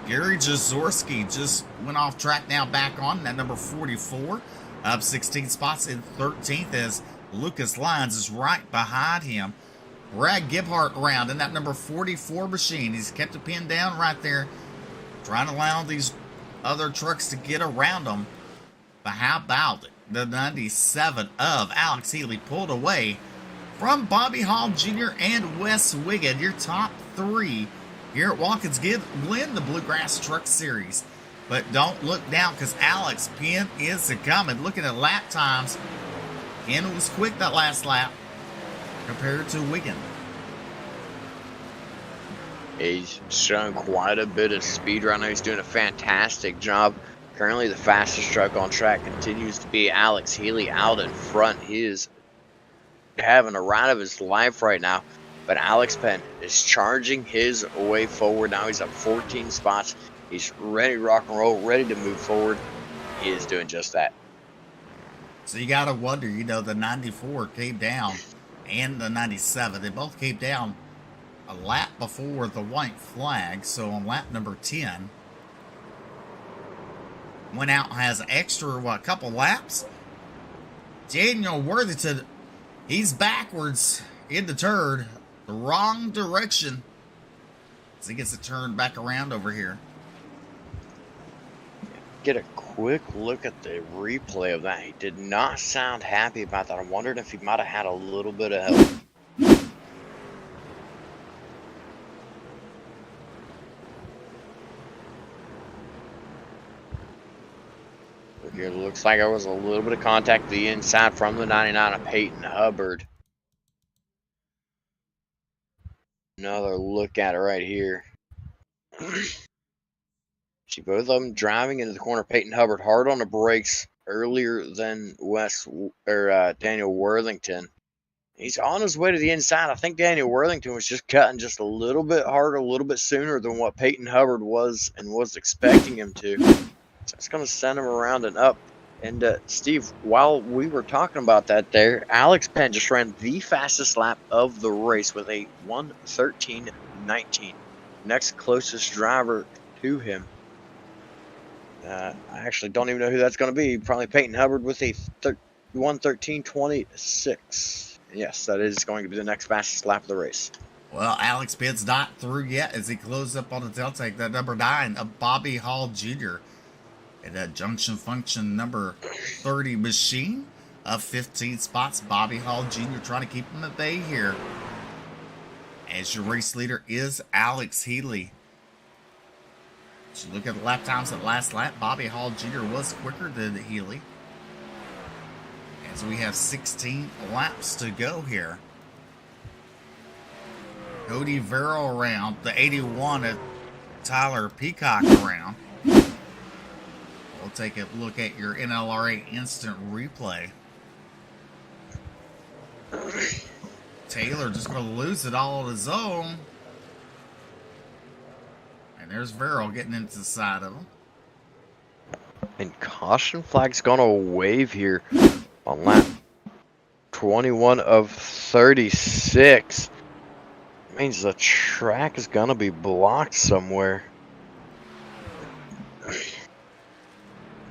Gary Jaworski just went off track now back on at number 44. Up 16 spots in 13th as Lucas Lyons is right behind him. Brad Gebhardt around in that number 44 machine. He's kept the pin down right there, trying to allow these other trucks to get around him. But how about it? The 97 of Alex Healy pulled away from Bobby Hall Jr. and Wes Wiggin, your top 3 here at Watkins Glen, the Bluegrass Truck Series. But don't look down because Alex Penn is coming. Looking at lap times, Penn was quick that last lap compared to Wiggin. He's shown quite a bit of speed right now. He's doing a fantastic job. Currently the fastest truck on track continues to be Alex Healy out in front. He is having a ride of his life right now. But Alex Penn is charging his way forward. Now he's up 14 spots. He's ready to rock and roll, ready to move forward. He is doing just that. So you got to wonder, the 94 came down and the 97. They both came down a lap before the white flag. So on lap number 10, went out and has an extra, couple laps. Daniel Worthington, he's backwards in the turn. The wrong direction as he gets it turned back around over here. Get a quick look at the replay of that. He did not sound happy about that. I'm wondering if he might have had a little bit of help. Look here, looks like there was a little bit of contact to the inside from the 99 of Peyton Hubbard. Another look at it right here. See both of them driving into the corner. Peyton Hubbard hard on the brakes earlier than Daniel Worthington. He's on his way to the inside. I think Daniel Worthington was just cutting just a little bit harder, a little bit sooner than what Peyton Hubbard was and was expecting him to. So it's going to send him around and up. And Steve, while we were talking about that there, Alex Penn just ran the fastest lap of the race with a 1:13.19. Next closest driver to him. I actually don't even know who that's going to be. Probably Peyton Hubbard with a 1:13.26. Yes, that is going to be the next fastest lap of the race. Well, Alex Penn's not through yet as he closes up on the tail tank. That number 9 of Bobby Hall Jr. in that junction function number 30 machine of 15 spots. Bobby Hall Jr. trying to keep him at bay here. As your race leader is Alex Healy. As you look at the lap times at last lap, Bobby Hall Jr. was quicker than Healy. As we have 16 laps to go here. Cody Verrill around, the 81 of Tyler Peacock around. We'll take a look at your NLRA instant replay. Taylor just going to lose it all on his own. And there's Verrill getting into the side of him. And caution flag's gonna wave here on lap 21 of 36. Means the track is gonna be blocked somewhere.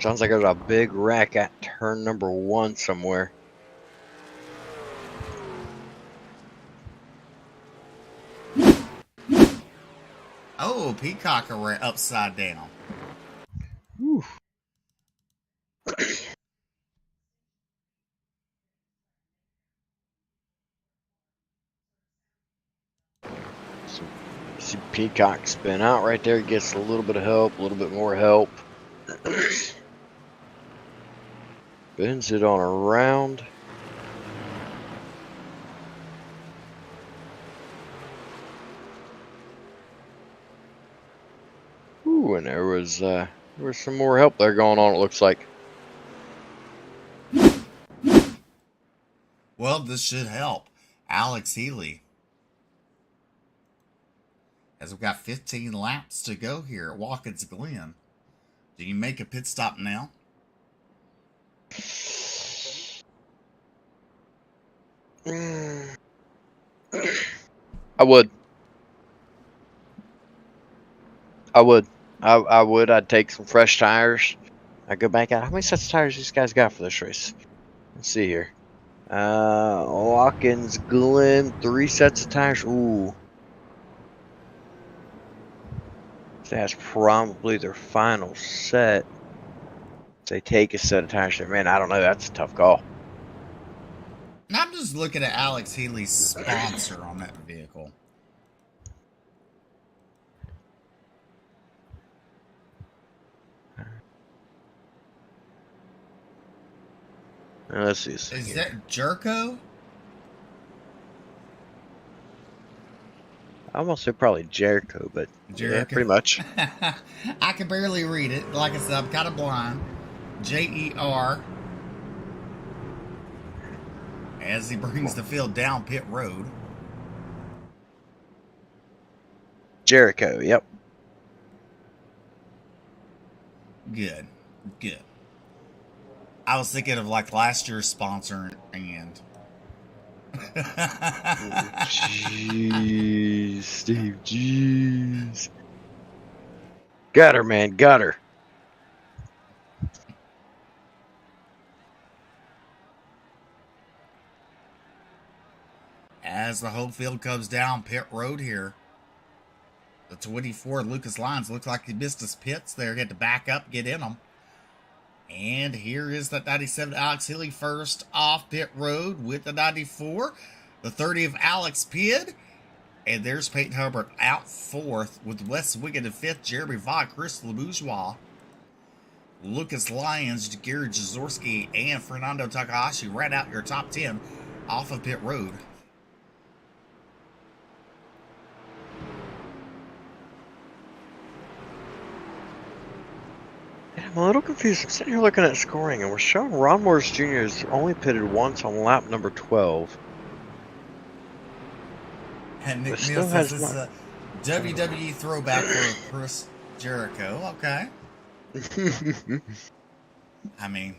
Sounds like there's a big wreck at turn number 1 somewhere. Oh, Peacock upside down. Whew. So, see Peacock spin out right there, gets a little bit of help, a little bit more help. Bends it on around. Ooh, and there was some more help there going on, it looks like. Well, this should help Alex Healy, as we've got 15 laps to go here at Watkins Glen. Do you make a pit stop now? I would. I would. I'd take some fresh tires. I'd go back out. How many sets of tires these guys got for this race? Let's see here. Watkins Glen, 3 sets of tires. Ooh. That's probably their final set. If they take a set of tires there, man, I don't know. That's a tough call. I'm just looking at Alex Healy's sponsor on that vehicle. Let's see this thing Is here. that Jerko? I almost say probably Jericho, but yeah, pretty much. I can barely read it. Like I said, I'm kind of blind. Jer. As he brings the field down pit road. Jericho, yep. Good. Good. I was thinking of like last year's sponsor and Jeez, Steve, jeez. Got her, man, got her. as the whole field comes down pit road here. The 24 Lucas Lyons looks like he missed his pits there. He had to back up, get in them. And here is that 97 Alex Healy first off pit road with the 94. The 30 of Alex Pidd. And there's Peyton Hubbard out fourth with Wes Wiggin in fifth. Jeremy Vaught, Chris LeBourgeois, Lucas Lyons, Gary Jazorski, and Fernando Takahashi right out your top 10 off of pit road. I'm a little confused. I'm sitting here looking at scoring, and we're showing Ron Morris Jr. is only pitted once on lap number 12. And Nick But Neal still says has this is a WWE throwback for Chris Jericho. Okay. I mean,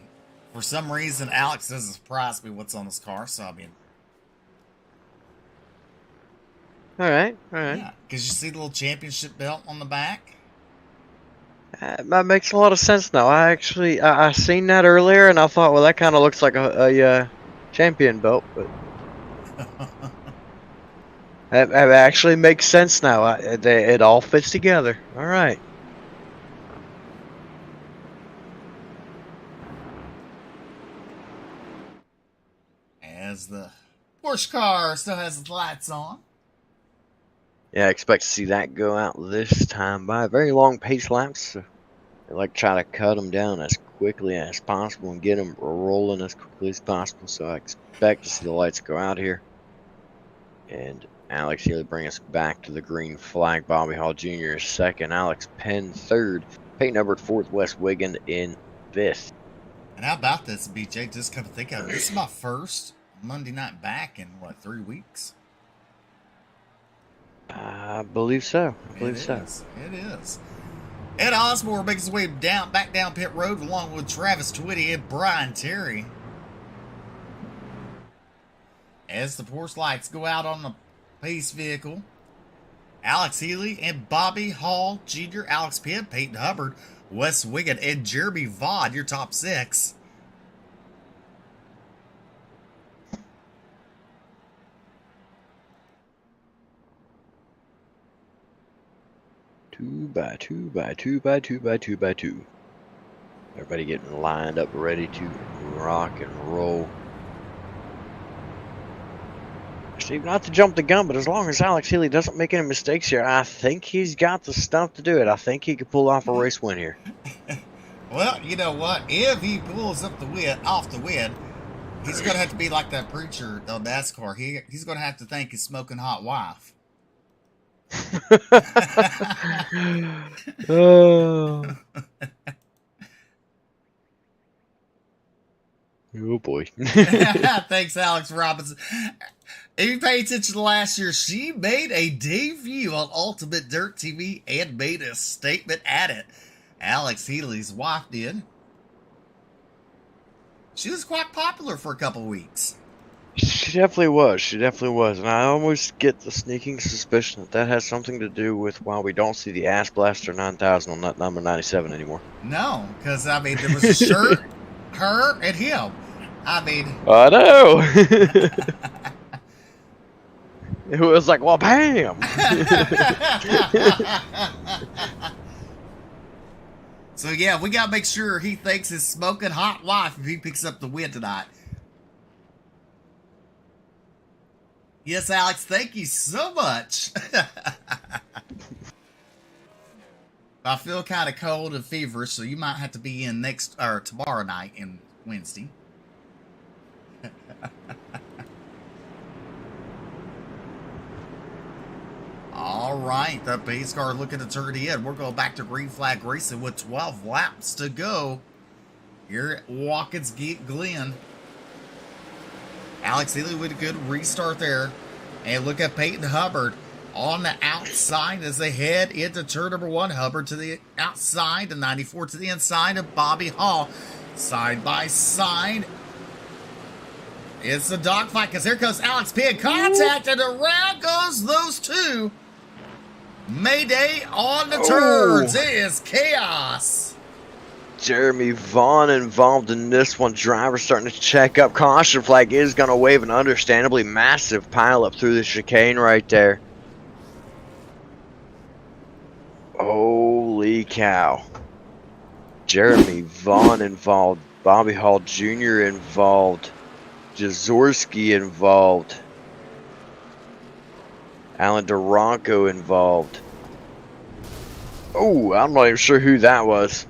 for some reason, Alex doesn't surprise me what's on his car, so I mean. All right. Yeah, because you see the little championship belt on the back. That makes a lot of sense now. I seen that earlier, and I thought, well, that kind of looks like a champion belt, but that actually makes sense now. It all fits together. All right. As the Porsche car still has its lights on. Yeah, I expect to see that go out this time by very long pace laps. So they like to try to cut them down as quickly as possible and get them rolling as quickly as possible. So I expect to see the lights go out here. And Alex Healy bring us back to the green flag. Bobby Hall Jr. is second. Alex Penn third. Peyton Hubbard fourth. Wes Wiggin in fifth. And how about this, BJ? Just come to think of it, this is my first Monday night back in, what, 3 weeks? I believe so. I believe so. It is. Ed Osborne makes his way back down pit road along with Travis Twitty and Brian Terry. As the porch lights go out on the pace vehicle, Alex Healy and Bobby Hall Jr., Alex Pitt, Peyton Hubbard, Wes Wiggin, and Jeremy Vaughn, your top 6. Two by two by two by two by two by two. Everybody getting lined up, ready to rock and roll. Steve, not to jump the gun, but as long as Alex Healy doesn't make any mistakes here, I think he's got the stuff to do it. I think he could pull off a race win here. Well, you know what? If he pulls up off the win, he's going to have to be like that preacher on NASCAR. He's going to have to thank his smoking hot wife. Oh. Oh boy. Thanks, Alex Robinson. If you pay attention to last year, she made a debut on Ultimate Dirt TV and made a statement at it. Alex Healy's wife did. She was quite popular for a couple weeks. She definitely was. She definitely was. And I almost get the sneaking suspicion that that has something to do with why we don't see the Ass Blaster 9000 on that number 97 anymore. No, because, I mean, there was a shirt, her, and him. I mean... I know! It was like, well, bam! So, yeah, we got to make sure he thanks his smoking hot wife if he picks up the win tonight. Yes, Alex, thank you so much. I feel kind of cold and feverish, so you might have to be in tomorrow night and Wednesday. All right, the pace car looking to turn in. We're going back to green flag racing with 12 laps to go here at Watkins Glen. Alex Healy with a good restart there. And look at Peyton Hubbard on the outside as they head into turn number 1. Hubbard to the outside, the 94 to the inside of Bobby Hall. Side by side. It's a dogfight because here comes Alex Pitt. Contact, and around goes those two. Mayday on the turns. It is chaos. Jeremy Vaughn involved in this one. Driver starting to check up. Caution flag is going to wave an understandably massive pileup through the chicane right there. Holy cow. Jeremy Vaughn involved. Bobby Hall Jr. involved. Jazorski involved. Alan Duranko involved. Oh, I'm not even sure who that was.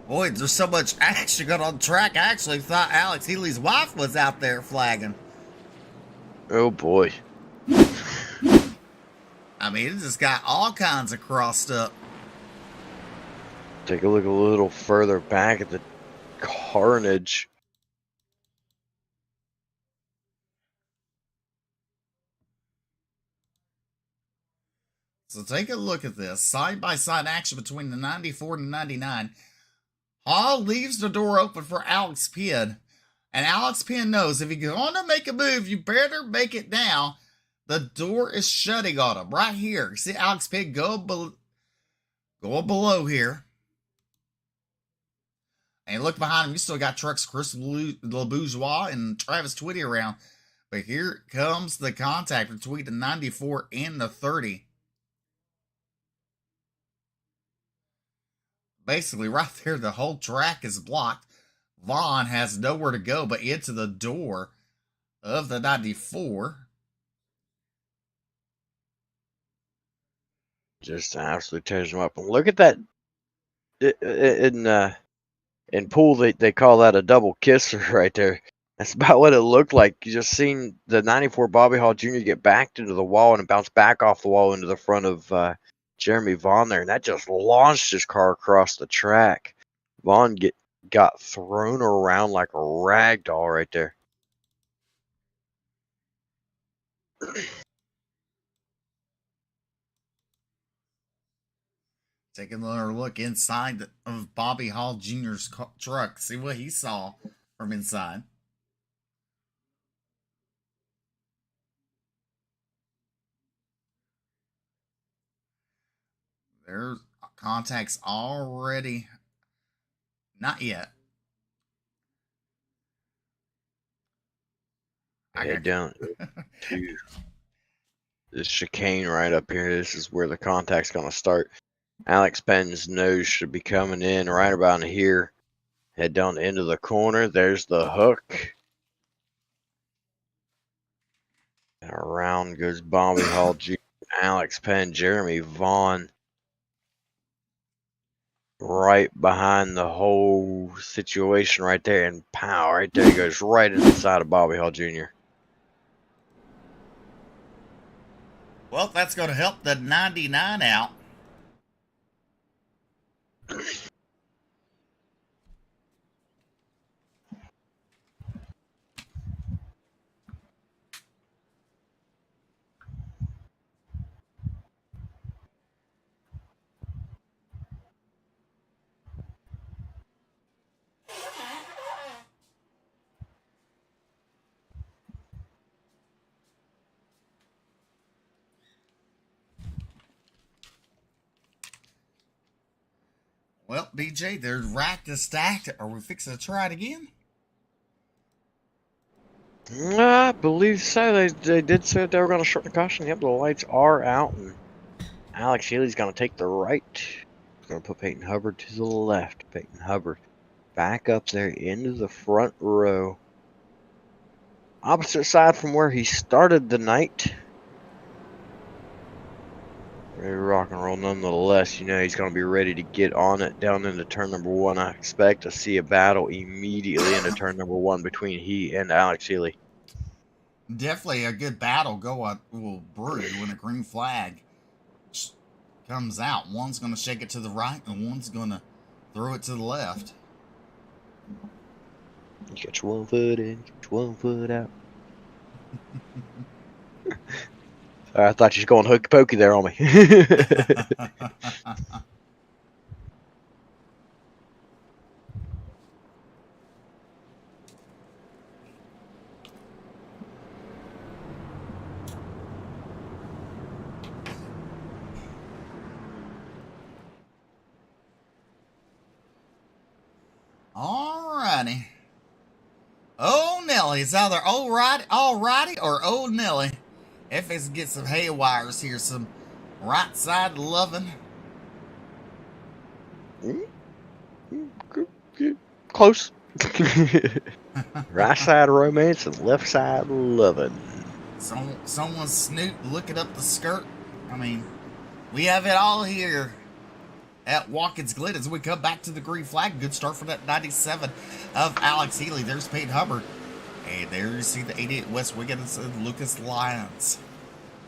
Boy, there's so much action going on the track. I actually thought Alex Healy's wife was out there flagging. Oh boy. I mean, it just got all kinds of crossed up. Take a look a little further back at the carnage. So take a look at this. Side-by-side action between the 94 and the 99. Hall leaves the door open for Alex Penn. And Alex Penn knows if you're going to make a move, you better make it now. The door is shutting on him right here. See Alex Penn going below here. And look behind him. You still got trucks Chris LeBourgeois and Travis Twitty around. But here comes the contact between the 94 and the 30. Basically, right there, the whole track is blocked. Vaughn has nowhere to go but into the door of the 94. Just absolutely tears them up. And look at that. In pool, they call that a double kisser right there. That's about what it looked like. You just seen the 94 Bobby Hall Jr. get backed into the wall and bounce back off the wall into the front of Jeremy Vaughn there. And that just launched his car across the track. Vaughn got thrown around like a rag doll right there. Take another look inside of Bobby Hall Jr.'s truck. See what he saw from inside. There's contacts already. Not yet. Head down to this chicane right up here. This is where the contact's going to start. Alex Penn's nose should be coming in right about here. Head down into the corner. There's the hook. And around goes Bobby Hall Jr., Alex Penn, Jeremy Vaughn. Right behind the whole situation right there. And pow, right there he goes right in the side of Bobby Hall Jr. Well, that's going to help the 99 out. Well, DJ, they're racked and stacked. Are we fixing to try it again? I believe so. They did say they were going to shorten the caution. Yep, the lights are out. And Alex Healy's going to take the right. He's going to put Peyton Hubbard to the left. Peyton Hubbard back up there into the front row. Opposite side from where he started the night. Very rock and roll nonetheless. You know he's going to be ready to get on it down into turn number 1. I expect to see a battle immediately into turn number 1 between he and Alex Healy. Definitely a good battle will brew when a green flag comes out. One's going to shake it to the right and one's going to throw it to the left. Get your 1 foot in, get your 1 foot out. I thought you was going hokey pokey there on me. Alrighty. Oh, Nelly. It's either alrighty or oh, Nelly. If it's get some haywires here, some right side loving. Close. Right side romance and left side loving. Someone's snoot looking up the skirt. I mean, we have it all here at Watkins Glen as we come back to the green flag. Good start for that 97 of Alex Healy. There's Peyton Hubbard. And there you see the 88 Wes Wiggins and Lucas Lyons.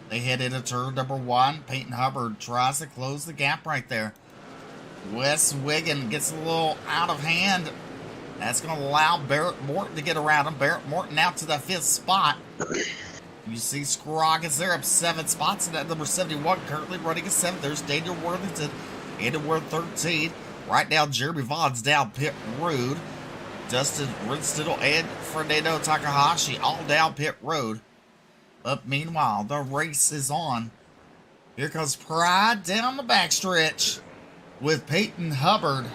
They head into turn number 1. Peyton Hubbard tries to close the gap right there. Wes Wiggins gets a little out of hand. That's going to allow Barrett Morton to get around him. Barrett Morton out to the 5th spot. You see Scroggins there up 7 spots. And at number 71 currently running a 7th. There's Daniel Worthington. Edward 13. Right now, Jeremy Vaughn's down pit road. Dustin Rinstidle and Fernando Takahashi all down pit road. But meanwhile, the race is on. Here comes Pride down the backstretch with Peyton Hubbard.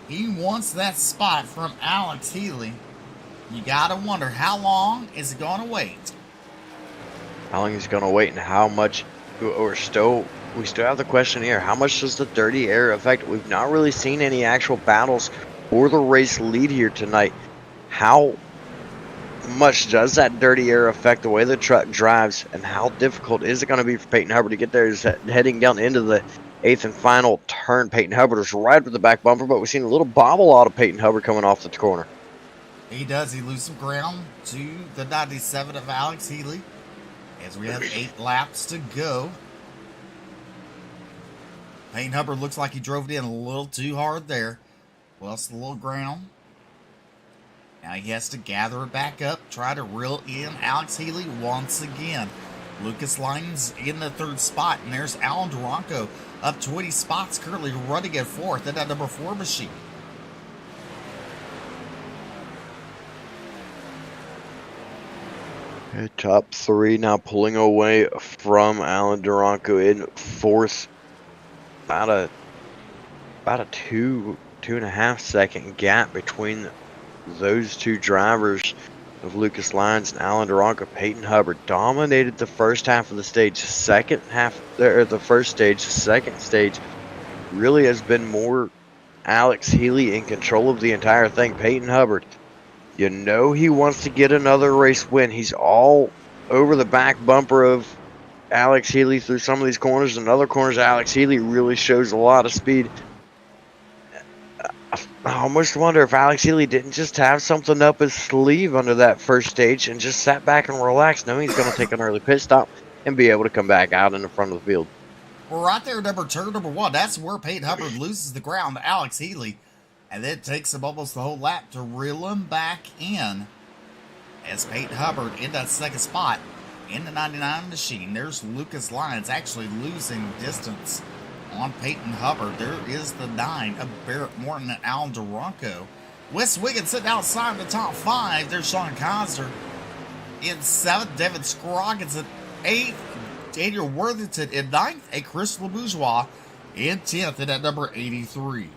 He wants that spot from Alex Healy. You gotta wonder, how long is it gonna wait? How long is it gonna wait, and how much? We still have the question here. How much does the dirty air affect? We've not really seen any actual battles or the race lead here tonight. How much does that dirty air affect the way the truck drives, and how difficult is it going to be for Peyton Hubbard to get there? Is heading down into the 8th and final turn. Peyton Hubbard is right with the back bumper, but we've seen a little bobble out of Peyton Hubbard coming off the corner. He does. He loses some ground to the 97 of Alex Healy as we have 8 laps to go. Peyton Hubbard looks like he drove it in a little too hard there. Lost a little ground. Now he has to gather it back up, try to reel in Alex Healy once again. Lucas Lyons in the 3rd spot, and there's Alan Duranco up 20 spots, currently running at 4th in that number 4 machine. Top 3 now pulling away from Alan Duranco in 4th. About a 2.5 second gap between those two drivers of Lucas Lyons and Alan Duranco. Peyton Hubbard dominated the first half of the stage. The first stage, the second stage really has been more Alex Healy in control of the entire thing. Peyton Hubbard, you know he wants to get another race win. He's all over the back bumper of Alex Healy through some of these corners and other corners. Alex Healy really shows a lot of speed. I almost wonder if Alex Healy didn't just have something up his sleeve under that first stage and just sat back and relaxed, knowing he's going to take an early pit stop and be able to come back out in the front of the field. Well, right there, turn number 1. That's where Peyton Hubbard loses the ground to Alex Healy. And then it takes him almost the whole lap to reel him back in. As Peyton Hubbard in that 2nd spot in the 99 machine. There's Lucas Lyons actually losing distance on Peyton Hubbard. There is the 9 of Barrett Morton and Alan Duranco. Wes Wiggins sitting outside the top 5. There's Sean Kaiser in 7th. Devin Scroggins in 8th. Daniel Worthington in 9th. And Chris LeBourgeois in 10th and at number 83.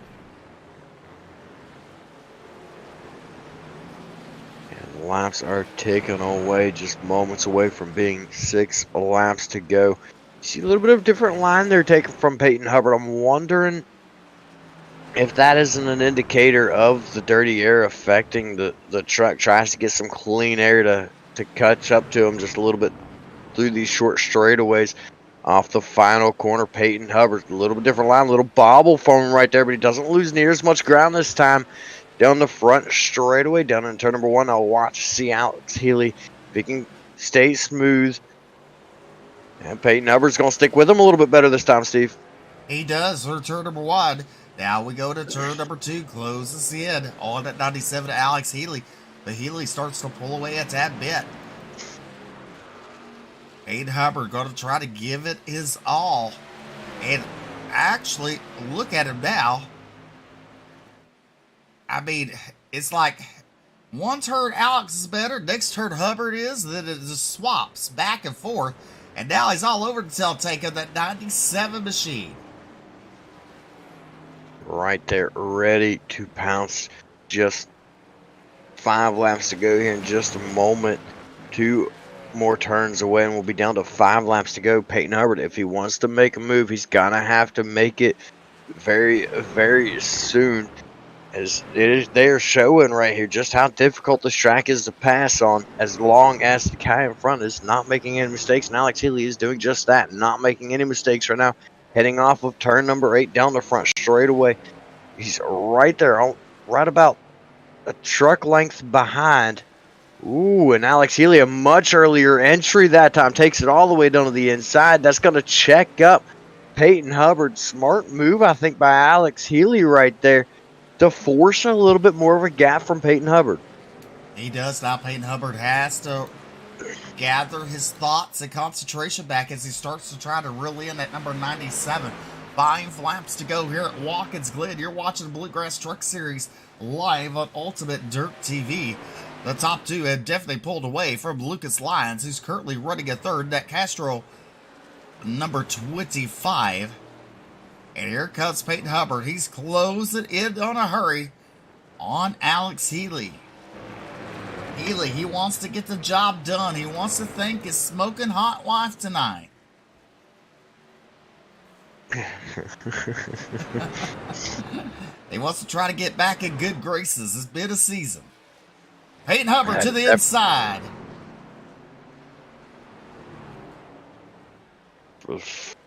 And laps are ticking away, just moments away from being 6 laps to go. See a little bit of a different line they're taking from Peyton Hubbard. I'm wondering if that isn't an indicator of the dirty air affecting the truck. Tries to get some clean air to catch up to him just a little bit through these short straightaways. Off the final corner, Peyton Hubbard, a little bit different line, a little bobble from him right there, but he doesn't lose near as much ground this time. Down the front straightaway, down in turn number 1, I'll watch, see Alex Healy if he can stay smooth. And Peyton Hubbard's going to stick with him a little bit better this time, Steve. He does for turn number 1. Now we go to turn number 2. Closes in on at 97 to Alex Healy. But Healy starts to pull away a tad bit. Peyton Hubbard going to try to give it his all. And actually, look at him now. I mean, it's like one turn Alex is better, next turn Hubbard is, then it just swaps back and forth. And now he's all over the tail tank of that 97 machine. Right there, ready to pounce. Just 5 laps to go here in just a moment. 2 more turns away, and we'll be down to 5 laps to go. Peyton Hubbard, if he wants to make a move, he's going to have to make it very, very soon. As they are showing right here just how difficult this track is to pass on, as long as the guy in front is not making any mistakes. And Alex Healy is doing just that, not making any mistakes right now. Heading off of turn number 8 down the front straightaway. He's right there, right about a truck length behind. Ooh, and Alex Healy, a much earlier entry that time, takes it all the way down to the inside. That's going to check up Peyton Hubbard. Smart move, I think, by Alex Healy right there, to force a little bit more of a gap from Peyton Hubbard. He does. Now Peyton Hubbard has to gather his thoughts and concentration back as he starts to try to reel in at number 97. 5 laps to go here at Watkins Glen. You're watching the Bluegrass Truck Series live on Ultimate Dirt TV. The top 2 have definitely pulled away from Lucas Lyons, who's currently running a 3rd. That Castro, number 25. And here comes Peyton Hubbard. He's closing in on a hurry on Alex Healy. Healy, he wants to get the job done. He wants to thank his smoking hot wife tonight. He wants to try to get back in good graces. It's been a season. Peyton Hubbard to the inside.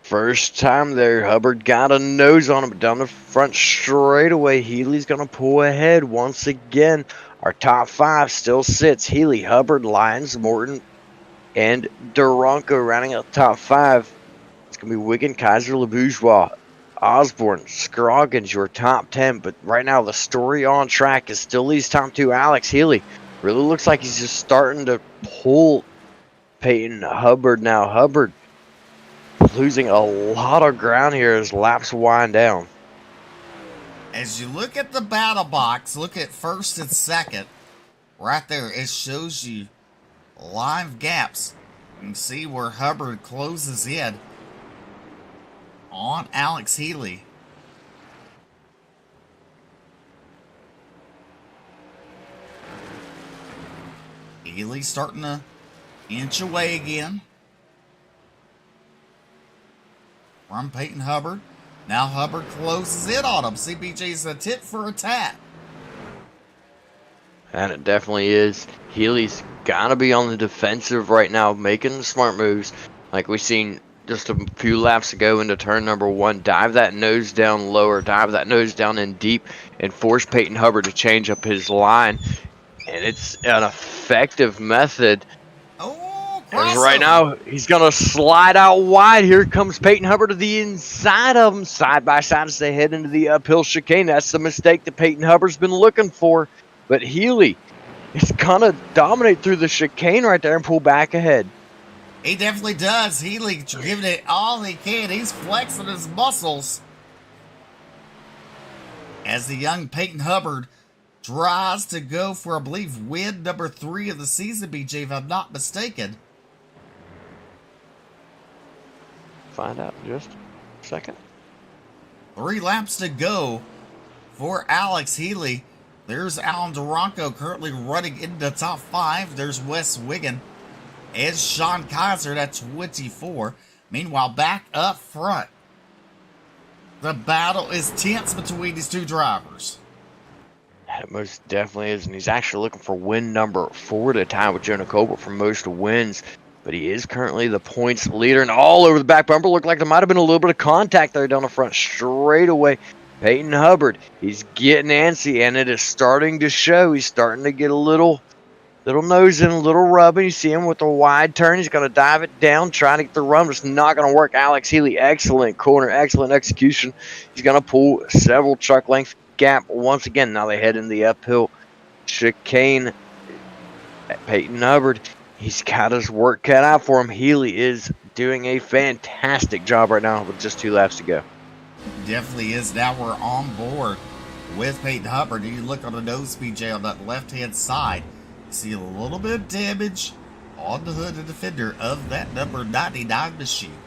First time there, Hubbard got a nose on him, but down the front straightaway, Healy's going to pull ahead once again. Our top 5 still sits Healy, Hubbard, Lyons, Morton, and Duranco rounding out the top 5. It's going to be Wiggin, Kaiser, LeBourgeois, Osborne, Scroggins, your top 10. But right now, the story on track is still these top 2. Alex Healy really looks like he's just starting to pull Peyton Hubbard now. Hubbard losing a lot of ground here as laps wind down. As you look at the battle box, look at first and second. Right there, it shows you live gaps. You can see where Hubbard closes in on Alex Healy. Healy starting to inch away again from Peyton Hubbard. Now Hubbard closes in on him. CBJ's a tit for a tat. And it definitely is. Healy's got to be on the defensive right now, making smart moves. Like we seen just a few laps ago into turn number 1. Dive that nose down lower, dive that nose down in deep, and force Peyton Hubbard to change up his line. And it's an effective method. Oh, Because right now, he's going to slide out wide. Here comes Peyton Hubbard to the inside of him, side by side as they head into the uphill chicane. That's the mistake that Peyton Hubbard's been looking for. But Healy is going to dominate through the chicane right there and pull back ahead. He definitely does. Healy giving it all he can. He's flexing his muscles. As the young Peyton Hubbard tries to go for, I believe, win number 3 of the season, BJ, if I'm not mistaken. Find out in just a second. 3 laps to go for Alex Healy. There's Alan Duranko currently running into the top 5. There's Wes Wiggin and Sean Kaiser at 24. Meanwhile, back up front, the battle is tense between these two drivers. It most definitely is, and he's actually looking for win number 4 to tie with Jonah Colbert for most wins. But he is currently the points leader, and all over the back bumper. Looked like there might have been a little bit of contact there down the front straight away. Peyton Hubbard, he's getting antsy, and it is starting to show. He's starting to get a little nose in, a little rubbing. You see him with a wide turn. He's going to dive it down, trying to get the run, but it's not going to work. Alex Healy, excellent corner, excellent execution. He's going to pull several truck length gap once again. Now they head in the uphill chicane. Peyton Hubbard, he's got his work cut out for him. Healy is doing a fantastic job right now with just 2 laps to go. Definitely is. Now we're on board with Peyton Hubbard. You look on the nose, BJ, on that left-hand side. You see a little bit of damage on the hood and the fender of that number 99 machine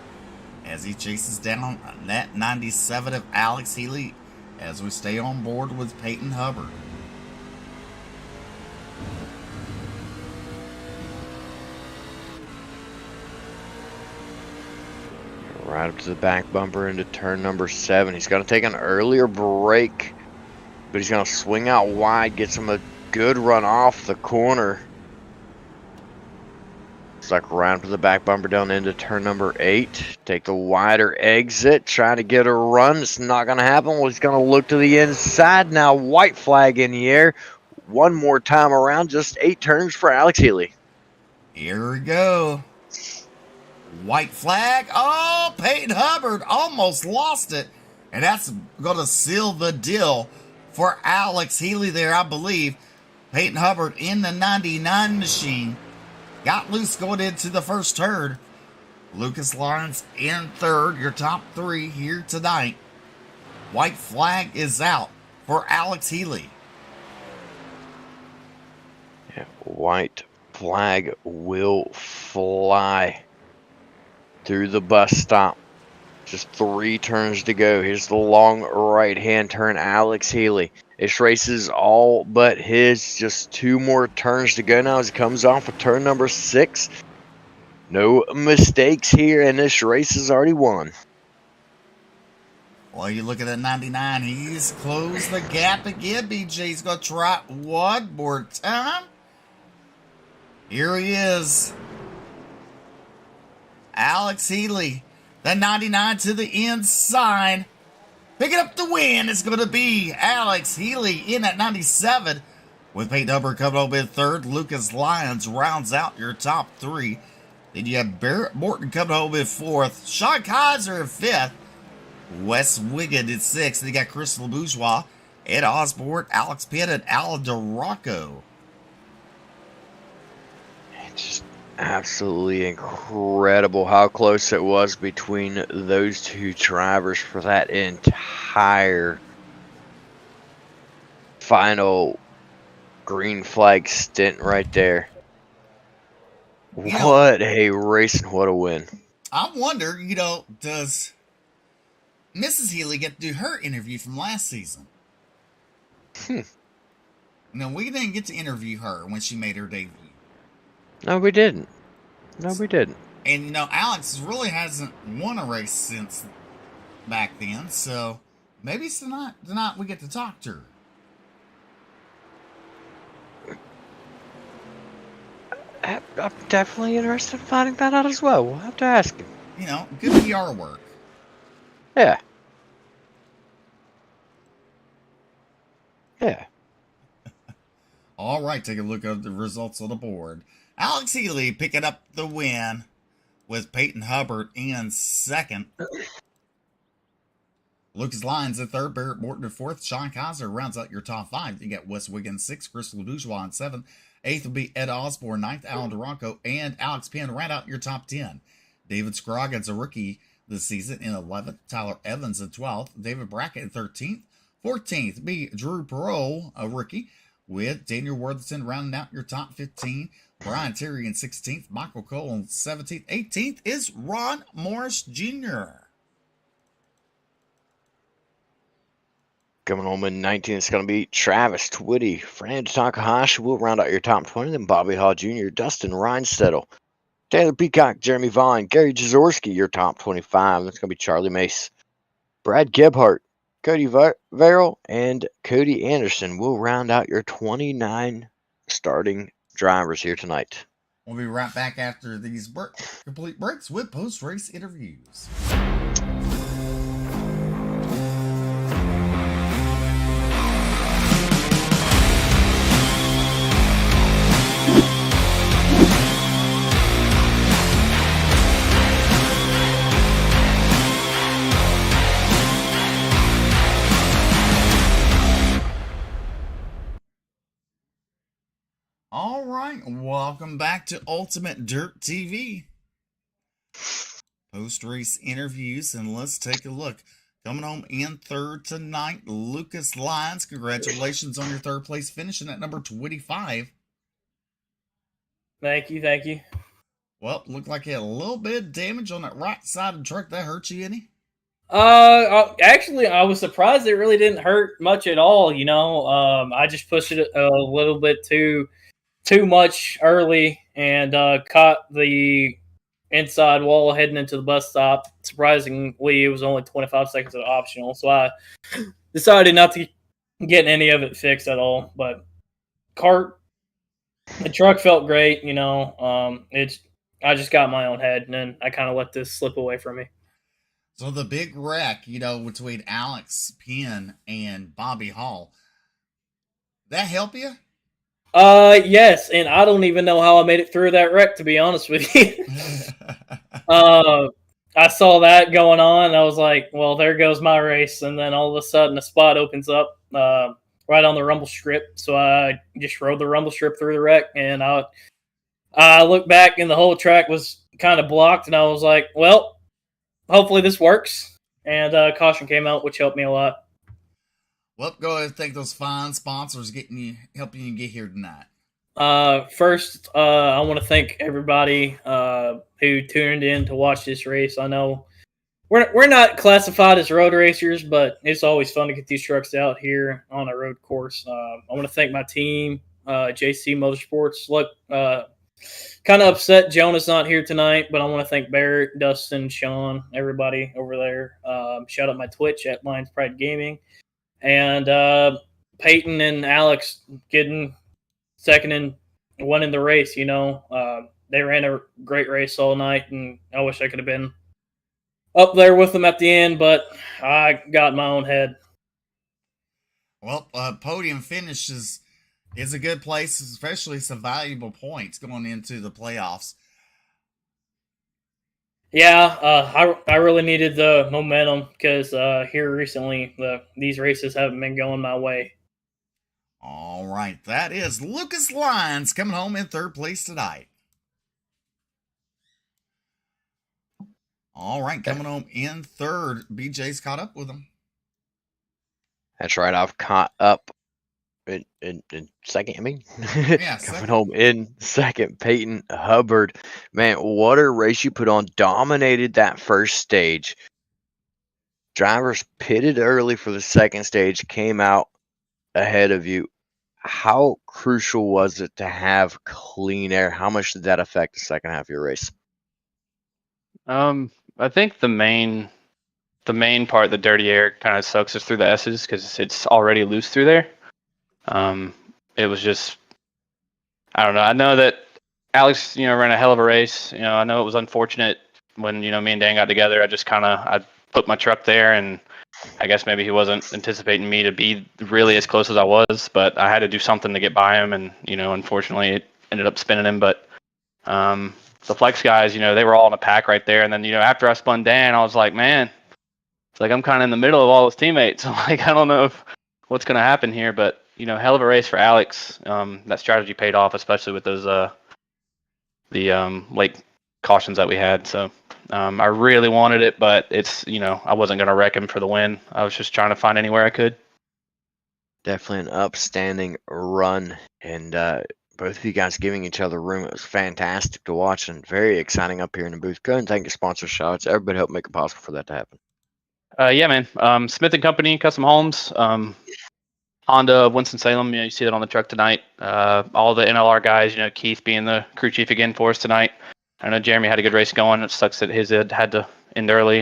as he chases down that 97 of Alex Healy as we stay on board with Peyton Hubbard. Right up to the back bumper into turn number 7. He's going to take an earlier break, but he's going to swing out wide, gets him a good run off the corner. It's like right up to the back bumper down into turn number 8. Take the wider exit, trying to get a run. It's not going to happen. Well, he's going to look to the inside now. White flag in the air. One more time around. Just 8 turns for Alex Healy. Here we go. White flag. Oh, Peyton Hubbard almost lost it. And that's going to seal the deal for Alex Healy there, I believe. Peyton Hubbard in the 99 machine. Got loose going into the first turn. Lucas Lawrence in third. Your top 3 here tonight. White flag is out for Alex Healy. Yeah, white flag will fly through the bus stop. Just 3 turns to go. Here's the long right-hand turn. Alex Healy. This race is all but his. Just 2 more turns to go now as he comes off of turn number 6. No mistakes here, and this race is already won. Well, you look at that 99. He's closed the gap again, BJ. He's going to try one more time. Here he is. Alex Healy, the 99 to the inside. Picking up the win is going to be Alex Healy in at 97. With Peyton Hubbard coming over in third. Lucas Lyons rounds out your top 3. Then you have Barrett Morton coming home in 4th. Sean Kaiser in 5th. Wes Wiggin in 6th. Then you got Chris LeBourgeois, Ed Osborne, Alex Pitt, and Alan Duranko. Just Absolutely incredible how close it was between those two drivers for that entire final green flag stint right there. You know, What a race and what a win. I wonder, does Mrs. Healy get to do her interview from last season? No, we didn't get to interview her when she made her debut. No, we didn't. No, we didn't. And, Alex really hasn't won a race since back then, so maybe tonight we get to talk to her. I'm definitely interested in finding that out as well. We'll have to ask him. Good PR work. Yeah. Yeah. All right, take a look at the results on the board. Alex Healy picking up the win with Peyton Hubbard in second. Lucas Lyons in third, Barrett Morton in fourth, Sean Kaiser rounds out your top five. You got Wes Wiggins sixth, Crystal Bourgeois in seventh. Eighth will be Ed Osborne, ninth, Alan Duranco, and Alex Penn round out your top 10. David Scroggins, a rookie this season, in 11th. Tyler Evans in 12th. David Brackett in 13th. 14th be Drew Perot, a rookie, with Daniel Worthington rounding out your top 15. Brian Terry in 16th. Michael Cole in 17th. 18th is Ron Morris Jr. Coming home in 19th, it's going to be Travis Twitty. Fran Takahashi will round out your top 20. Then Bobby Hall Jr., Dustin Reinsettle, Taylor Peacock, Jeremy Vaughn, Gary Jaworski, your top 25. That's going to be Charlie Mace. Brad Gebhardt, Cody Verrill, and Cody Anderson will round out your 29 starting drivers here tonight. We'll be right back after these complete breaks with post-race interviews. All right, welcome back to Ultimate Dirt TV. Post-race interviews, and let's take a look. Coming home in third tonight, Lucas Lyons. Congratulations on your third place, finishing at number 25. Thank you. Well, looked like you had a little bit of damage on that right side of the truck. That hurt you any? Actually, I was surprised it really didn't hurt much at all. I just pushed it a little bit too much early and caught the inside wall heading into the bus stop. Surprisingly, it was only 25 seconds of optional, so I decided not to get any of it fixed at all. But the truck felt great. I just got my own head, and then I kind of let this slip away from me. So the big wreck, between Alex Penn and Bobby Hall, that help you? Yes, and I don't even know how I made it through that wreck, to be honest with you. I saw that going on, and I was like, well, there goes my race. And then all of a sudden, a spot opens up right on the rumble strip. So I just rode the rumble strip through the wreck, and I looked back, and the whole track was kind of blocked, and I was like, well, hopefully this works. And caution came out, which helped me a lot. Well, go ahead and thank those fine sponsors helping you get here tonight. First, I want to thank everybody who tuned in to watch this race. I know we're not classified as road racers, but it's always fun to get these trucks out here on a road course. I want to thank my team, JC Motorsports. Look, kind of upset Jonah's not here tonight, but I want to thank Barrett, Dustin, Sean, everybody over there. Shout out my Twitch at Lions Pride Gaming. And Peyton and Alex getting second and winning the race. They ran a great race all night, and I wish I could have been up there with them at the end, but I got my own head. Well, podium finish is a good place, especially some valuable points going into the playoffs. Yeah, I really needed the momentum because here recently these races haven't been going my way. All right, that is Lucas Lyons coming home in third place tonight. All right, coming home in third. BJ's caught up with him. That's right. I've caught up in second. I mean, Yeah, coming second. home in second. Peyton Hubbard, man, what a race you put on! Dominated that first stage. Drivers pitted early for the second stage, came out ahead of you. How crucial was it to have clean air? How much did that affect the second half of your race? I think the main part, the dirty air, kind of soaks us through the S's because it's already loose through there. It was just, I don't know. I know that Alex, ran a hell of a race. I know it was unfortunate when me and Dan got together. I put my truck there, and I guess maybe he wasn't anticipating me to be really as close as I was, but I had to do something to get by him, and unfortunately it ended up spinning him. But the flex guys, they were all in a pack right there, and then after I spun Dan, I was like, man, it's like I'm kind of in the middle of all his teammates. I'm like, I don't know what's going to happen here, but hell of a race for Alex. That strategy paid off, especially with those the late cautions that we had. So I really wanted it, but it's I wasn't going to wreck him for the win. I was just trying to find anywhere I could. Definitely an upstanding run, and both of you guys giving each other room. It was fantastic to watch and very exciting up here in the booth. Go ahead and thank your sponsor, shots. Everybody helped make it possible for that to happen. Yeah, man. Smith & Company Custom Homes, Honda of Winston-Salem. You see that on the truck tonight. All the NLR guys, Keith being the crew chief again for us tonight. I know Jeremy had a good race going. It sucks that his had to end early.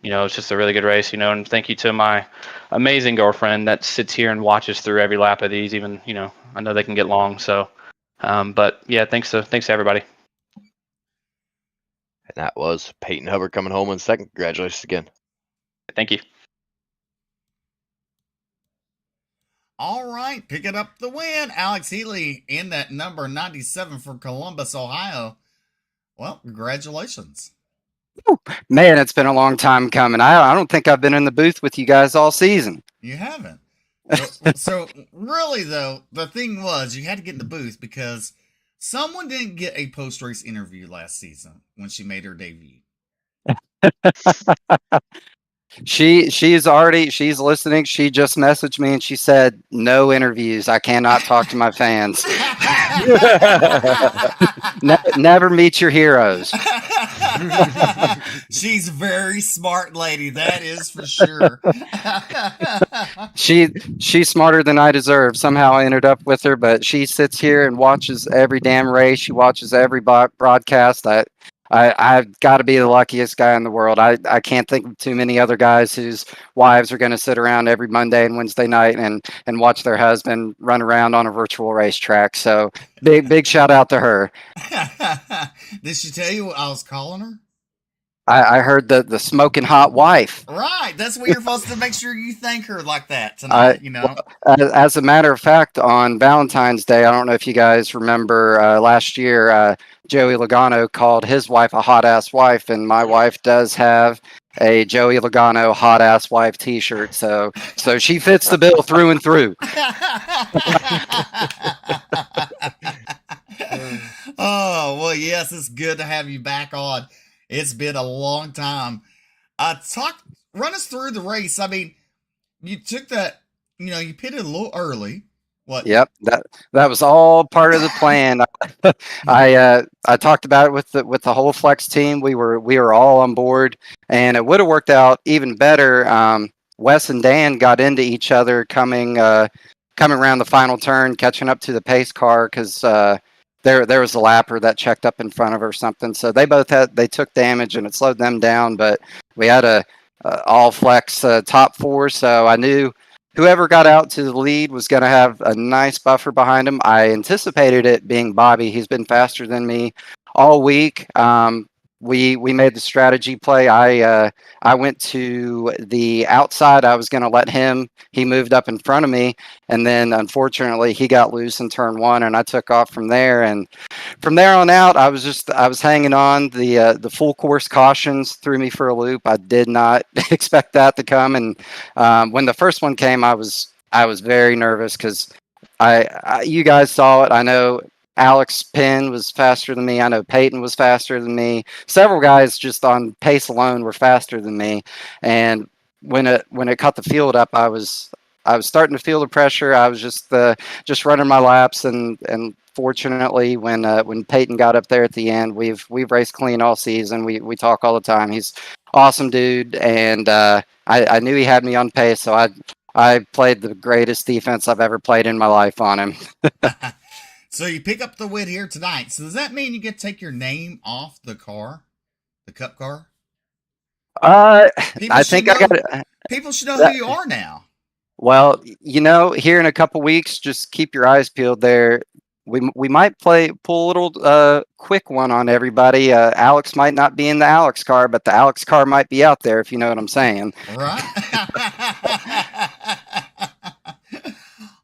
It's just a really good race, and thank you to my amazing girlfriend that sits here and watches through every lap of these, even, I know they can get long. So, but yeah, thanks to everybody. And that was Peyton Hubbard coming home in second. Congratulations again. Thank you. All right, picking up the win. Alex Healy in that number 97 for Columbus, Ohio. Well, congratulations. Man, it's been a long time coming. I don't think I've been in the booth with you guys all season. You haven't. So really, though, the thing was you had to get in the booth because someone didn't get a post-race interview last season when she made her debut. She's listening. She just messaged me and she said, no interviews. I cannot talk to my fans. Never meet your heroes. She's a very smart lady, that is for sure. She's smarter than I deserve. Somehow I ended up with her, but she sits here and watches every damn race. She watches every broadcast. I've got to be the luckiest guy in the world. I can't think of too many other guys whose wives are going to sit around every Monday and Wednesday night and watch their husband run around on a virtual racetrack. So big shout out to her. Did she tell you what I was calling her? I heard the smoking hot wife. Right. That's what you're supposed to make sure you thank her like that tonight, As a matter of fact, on Valentine's Day, I don't know if you guys remember last year, Joey Logano called his wife a hot ass wife, and my wife does have a Joey Logano hot ass wife t-shirt. So she fits the bill through and through. Oh, well, yes, it's good to have you back on. It's been a long time. Run us through the race. I mean, you took that, you pitted a little early. What? Yep, that was all part of the plan. I talked about it with the whole Flex team. We were all on board, and it would have worked out even better. Wes and Dan got into each other coming around the final turn, catching up to the pace car because there was a lapper that checked up in front of her or something. So they took damage and it slowed them down. But we had a all Flex top four, so I knew whoever got out to the lead was going to have a nice buffer behind him. I anticipated it being Bobby. He's been faster than me all week. We made the strategy play. I went to the outside. I was going to let him. He moved up in front of me, and then unfortunately he got loose in turn one, and I took off from there. And from there on out, I was hanging on. The full course cautions threw me for a loop. I did not expect that to come, and when the first one came, I was very nervous because you guys saw it. I know Alex Penn was faster than me. I know Peyton was faster than me. Several guys just on pace alone were faster than me. And when it cut the field up, I was starting to feel the pressure. I was just running my laps, and fortunately, when Peyton got up there at the end, we've raced clean all season. We talk all the time. He's awesome dude, and I knew he had me on pace, so I played the greatest defense I've ever played in my life on him. So you pick up the win here tonight. So does that mean you get to take your name off the car, the Cup car? I think I got it. People should know who you are now. Well, here in a couple weeks, just keep your eyes peeled there. We might pull a little quick one on everybody. Alex might not be in the Alex car, but the Alex car might be out there, if you know what I'm saying. Right.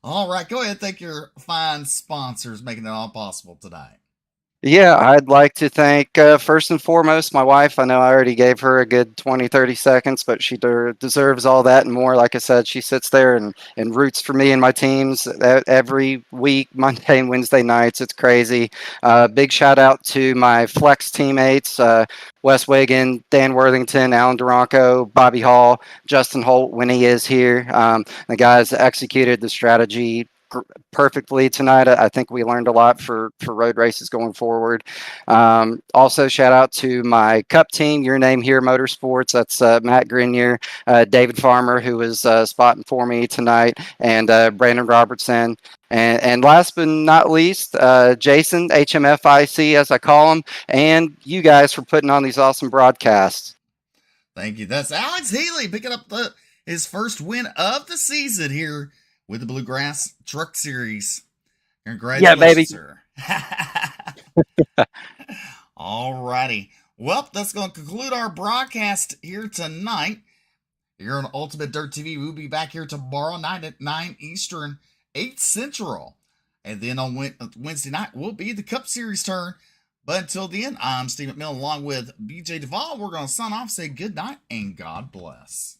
All right, go ahead and thank your fine sponsors making it all possible tonight. Yeah, I'd like to thank, first and foremost, my wife. I know I already gave her a good 20, 30 seconds, but she deserves all that and more. Like I said, she sits there and roots for me and my teams every week, Monday and Wednesday nights. It's crazy. Big shout out to my flex teammates, Wes Wiggin, Dan Worthington, Alan Duranco, Bobby Hall, Justin Holt when he is here. The guys executed the strategy perfectly tonight. I think we learned a lot for road races going forward. Also, shout out to my Cup team, Your Name Here Motorsports. That's Matt Grenier, David Farmer, who was spotting for me tonight, and Brandon Robertson. And last but not least, Jason, HMFIC, as I call him, and you guys for putting on these awesome broadcasts. Thank you. That's Alex Healy picking up his first win of the season here with the Bluegrass Truck Series. Congratulations, sir. All righty. Well, that's going to conclude our broadcast here tonight. Here on Ultimate Dirt TV. We'll be back here tomorrow night at 9 Eastern, 8 Central. And then on Wednesday night will be the Cup Series turn. But until then, I'm Steve McMillan along with BJ Duvall. We're going to sign off, say good night, and God bless.